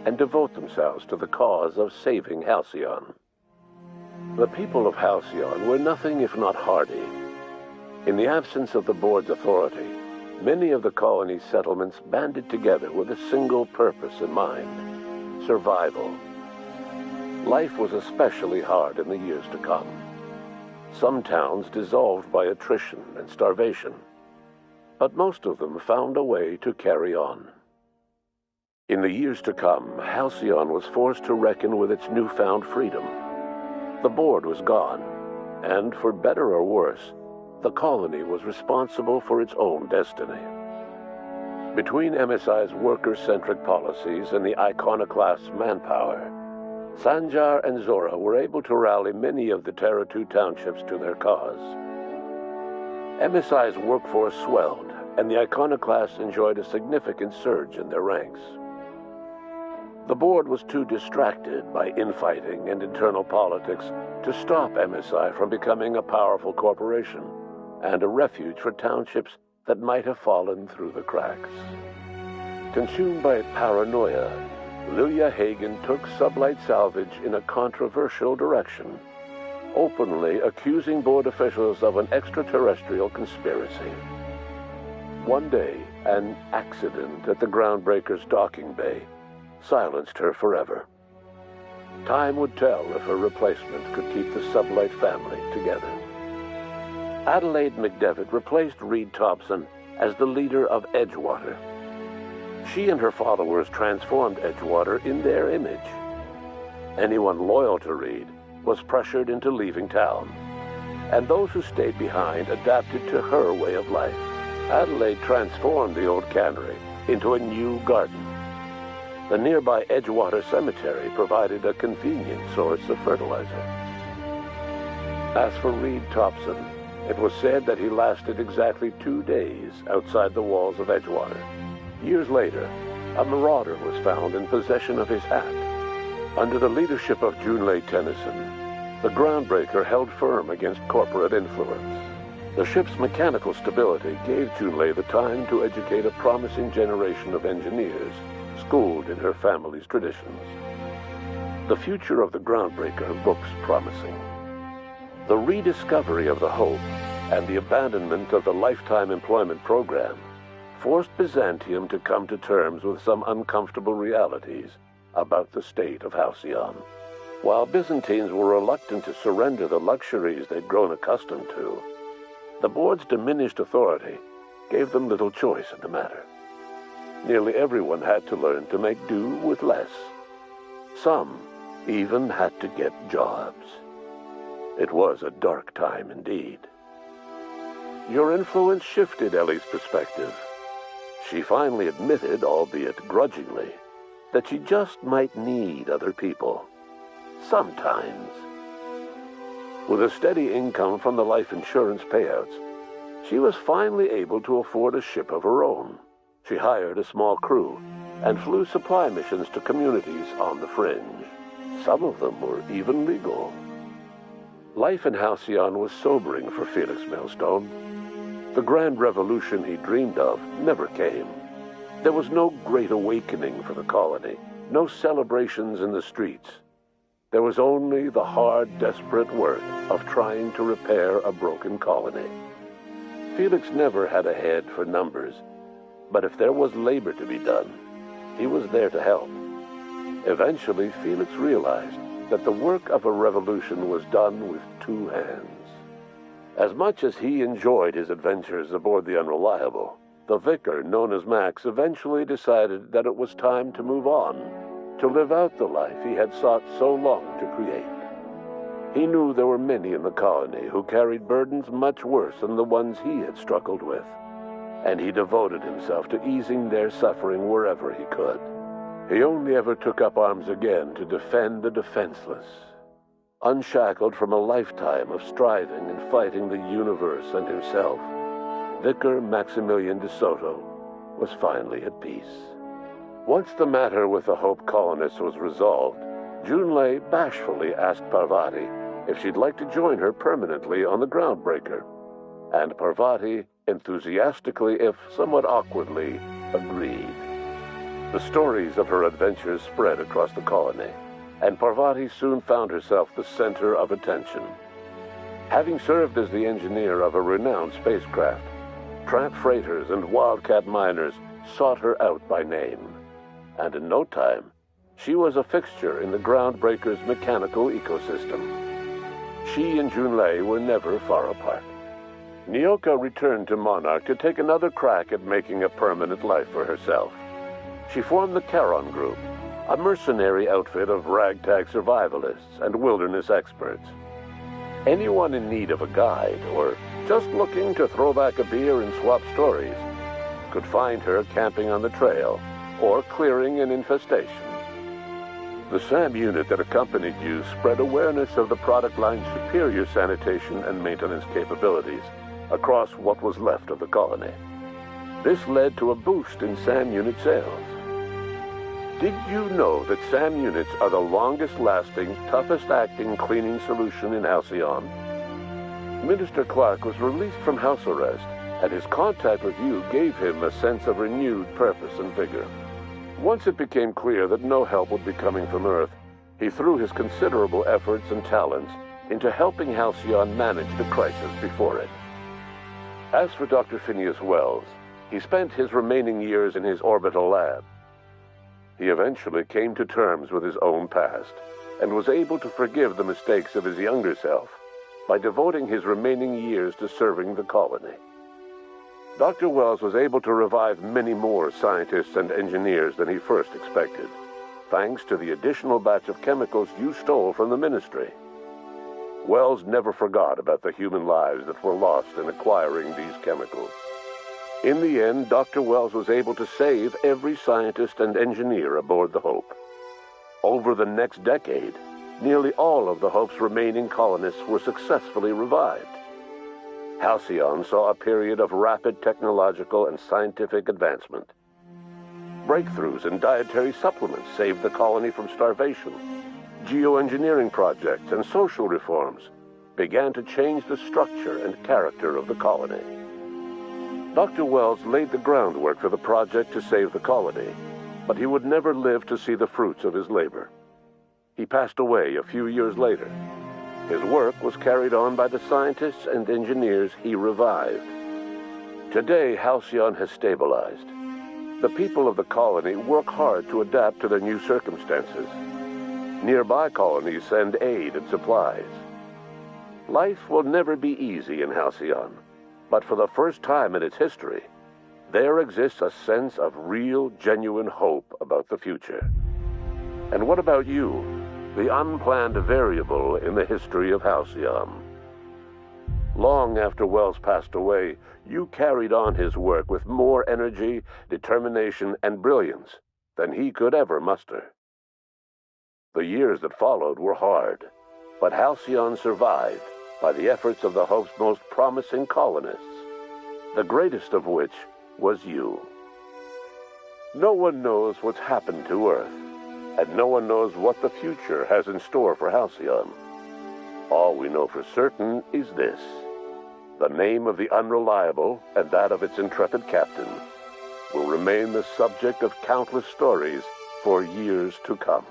Speaker 6: and devote themselves to the cause of saving Halcyon. The people of Halcyon were nothing if not hardy. In the absence of the board's authority, many of the colony's settlements banded together with a single purpose in mind: survival. Life was especially hard in the years to come. Some towns dissolved by attrition and starvation, but most of them found a way to carry on. In the years to come, Halcyon was forced to reckon with its newfound freedom. The board was gone, and for better or worse, the colony was responsible for its own destiny. Between MSI's worker-centric policies and the iconoclast's manpower, Sanjar and Zora were able to rally many of the Terra 2 townships to their cause. MSI's workforce swelled, and the iconoclasts enjoyed a significant surge in their ranks. The board was too distracted by infighting and internal politics to stop MSI from becoming a powerful corporation and a refuge for townships that might have fallen through the cracks. Consumed by paranoia, Lilia Hagen took Sublight Salvage in a controversial direction, openly accusing board officials of an extraterrestrial conspiracy. One day, an accident at the Groundbreaker's docking bay silenced her forever. Time would tell if her replacement could keep the Sublight family together. Adelaide McDevitt replaced Reed Thompson as the leader of Edgewater. She and her followers transformed Edgewater in their image. Anyone loyal to Reed was pressured into leaving town, and those who stayed behind adapted to her way of life. Adelaide transformed the old cannery into a new garden. The nearby Edgewater Cemetery provided a convenient source of fertilizer. As for Reed Thompson, it was said that he lasted exactly 2 days outside the walls of Edgewater. Years later, a marauder was found in possession of his hat. Under the leadership of Junlei Tennyson, the Groundbreaker held firm against corporate influence. The ship's mechanical stability gave Junlei the time to educate a promising generation of engineers schooled in her family's traditions. The future of the Groundbreaker looks promising. The rediscovery of the Hope and the abandonment of the lifetime employment program forced Byzantium to come to terms with some uncomfortable realities about the state of Halcyon. While Byzantines were reluctant to surrender the luxuries they'd grown accustomed to, the board's diminished authority gave them little choice in the matter. Nearly everyone had to learn to make do with less. Some even had to get jobs. It was a dark time indeed. Your influence shifted Ellie's perspective. She finally admitted, albeit grudgingly, that she just might need other people. Sometimes. With a steady income from the life insurance payouts, she was finally able to afford a ship of her own. She hired a small crew and flew supply missions to communities on the fringe. Some of them were even legal. Life in Halcyon was sobering for Felix Millstone. The grand revolution he dreamed of never came. There was no great awakening for the colony, no celebrations in the streets. There was only the hard, desperate work of trying to repair a broken colony. Felix never had a head for numbers, but if there was labor to be done, he was there to help. Eventually, Felix realized that the work of a revolution was done with 2 hands. As much as he enjoyed his adventures aboard the Unreliable, the vicar, known as Max, eventually decided that it was time to move on, to live out the life he had sought so long to create. He knew there were many in the colony who carried burdens much worse than the ones he had struggled with, and he devoted himself to easing their suffering wherever he could. He only ever took up arms again to defend the defenseless. Unshackled from a lifetime of striving and fighting the universe and himself, Vicar Maximilian de Soto was finally at peace. Once the matter with the Hope colonists was resolved, Junlei bashfully asked Parvati if she'd like to join her permanently on the Groundbreaker, and Parvati enthusiastically, if somewhat awkwardly, agreed. The stories of her adventures spread across the colony, and Parvati soon found herself the center of attention. Having served as the engineer of a renowned spacecraft, tramp freighters and wildcat miners sought her out by name, and in no time, she was a fixture in the Groundbreaker's mechanical ecosystem. She and Junlei were never far apart. Nyoka returned to Monarch to take another crack at making a permanent life for herself. She formed the Charon Group, a mercenary outfit of ragtag survivalists and wilderness experts. Anyone in need of a guide, or just looking to throw back a beer and swap stories, could find her camping on the trail or clearing an infestation. The SAM unit that accompanied you spread awareness of the product line's superior sanitation and maintenance capabilities across what was left of the colony. This led to a boost in SAM unit sales. Did you know that SAM units are the longest-lasting, toughest-acting cleaning solution in Halcyon? Minister Clark was released from house arrest, and his contact with you gave him a sense of renewed purpose and vigor. Once it became clear that no help would be coming from Earth, he threw his considerable efforts and talents into helping Halcyon manage the crisis before it. As for Dr. Phineas Wells, he spent his remaining years in his orbital lab. He eventually came to terms with his own past and was able to forgive the mistakes of his younger self by devoting his remaining years to serving the colony. Dr. Wells was able to revive many more scientists and engineers than he first expected, thanks to the additional batch of chemicals you stole from the Ministry. Wells never forgot about the human lives that were lost in acquiring these chemicals. In the end, Dr. Wells was able to save every scientist and engineer aboard the Hope. Over the next decade, nearly all of the Hope's remaining colonists were successfully revived. Halcyon saw a period of rapid technological and scientific advancement. Breakthroughs in dietary supplements saved the colony from starvation. Geoengineering projects and social reforms began to change the structure and character of the colony. Dr. Wells laid the groundwork for the project to save the colony, but he would never live to see the fruits of his labor. He passed away a few years later. His work was carried on by the scientists and engineers he revived. Today, Halcyon has stabilized. The people of the colony work hard to adapt to their new circumstances. Nearby colonies send aid and supplies. Life will never be easy in Halcyon, but for the first time in its history, there exists a sense of real, genuine hope about the future. And what about you, the unplanned variable in the history of Halcyon? Long after Wells passed away, you carried on his work with more energy, determination, and brilliance than he could ever muster. The years that followed were hard, but Halcyon survived by the efforts of the Hope's most promising colonists, the greatest of which was you. No one knows what's happened to Earth, and no one knows what the future has in store for Halcyon. All we know for certain is this: the name of the Unreliable and that of its intrepid captain will remain the subject of countless stories for years to come.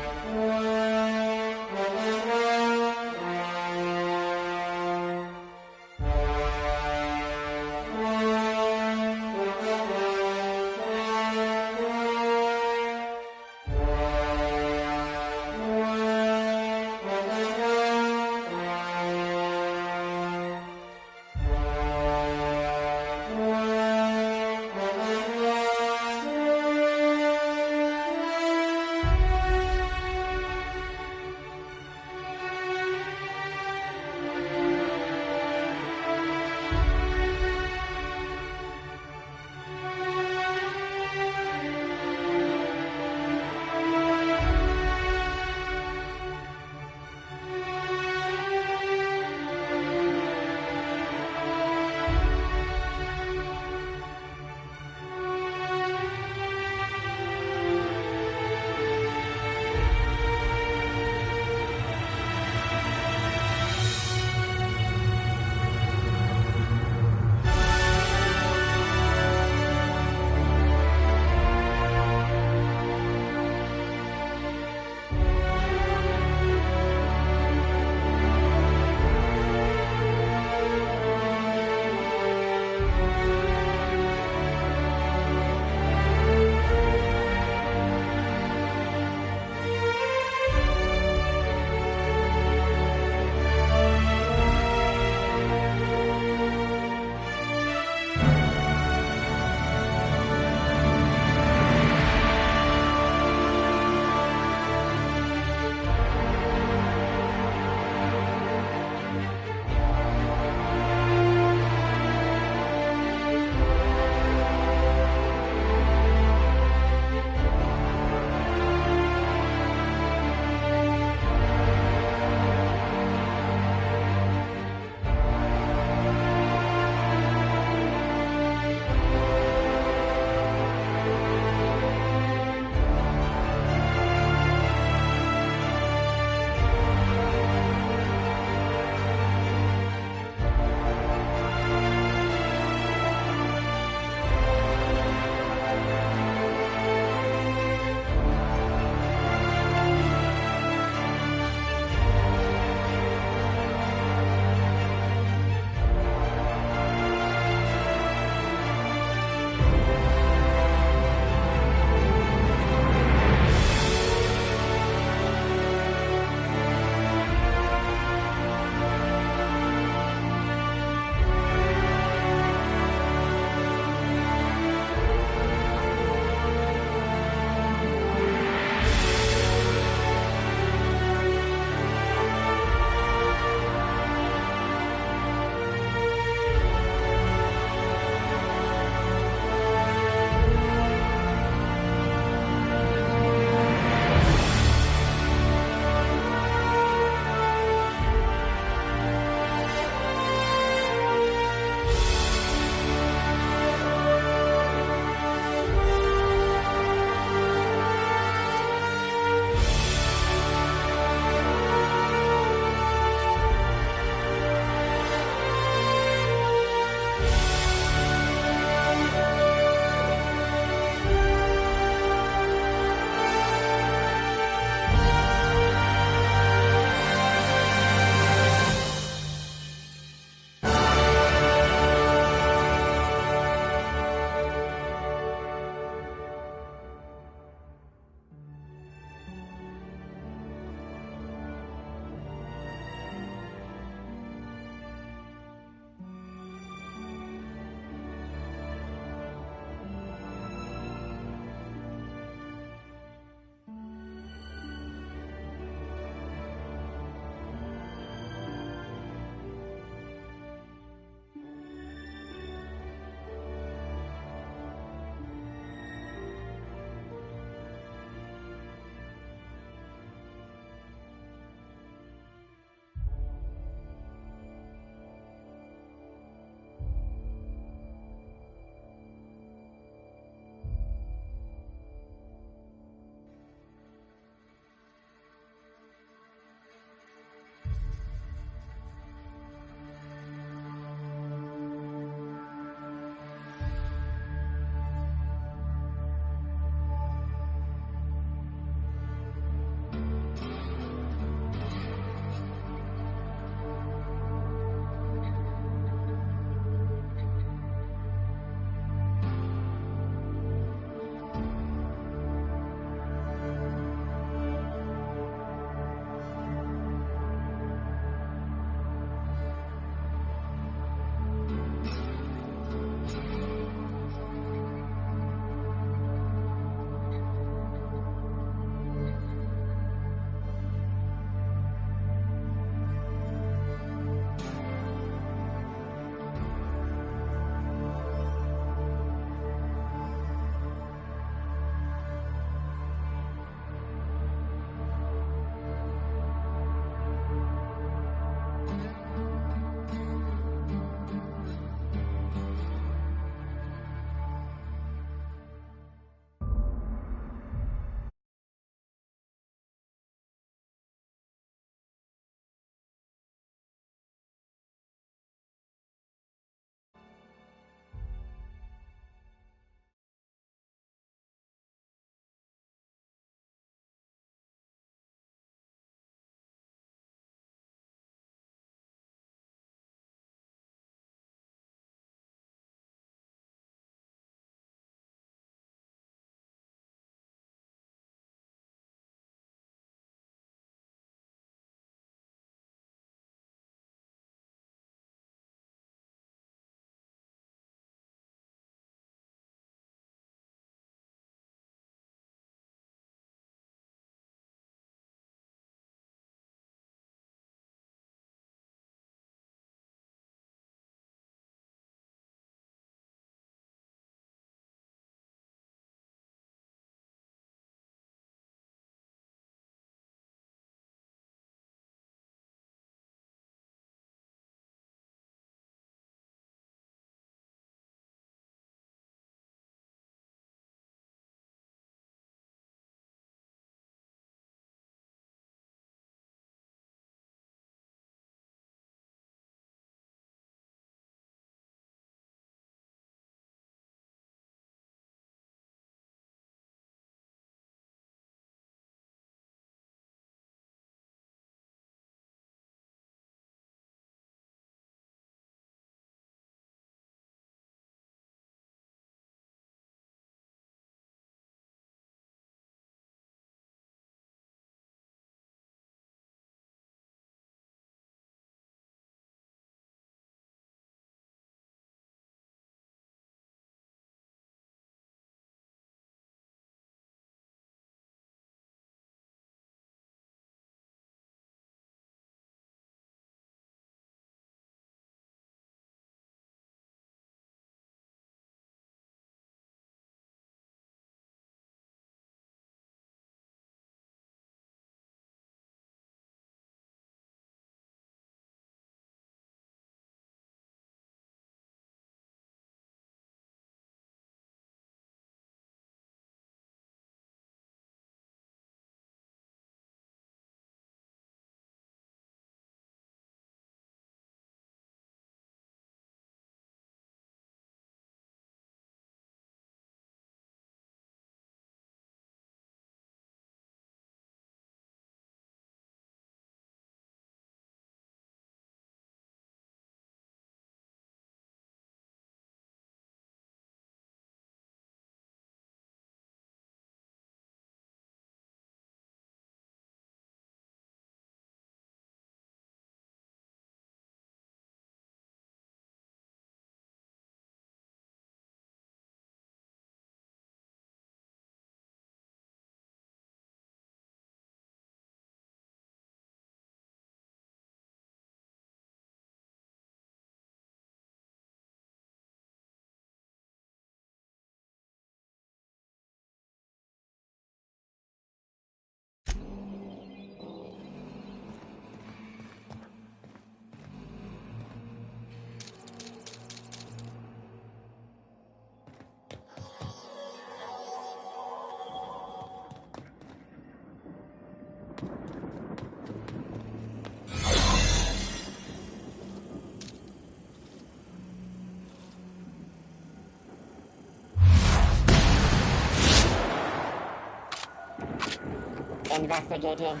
Speaker 12: Investigating.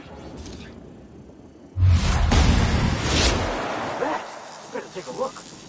Speaker 7: Better take a look.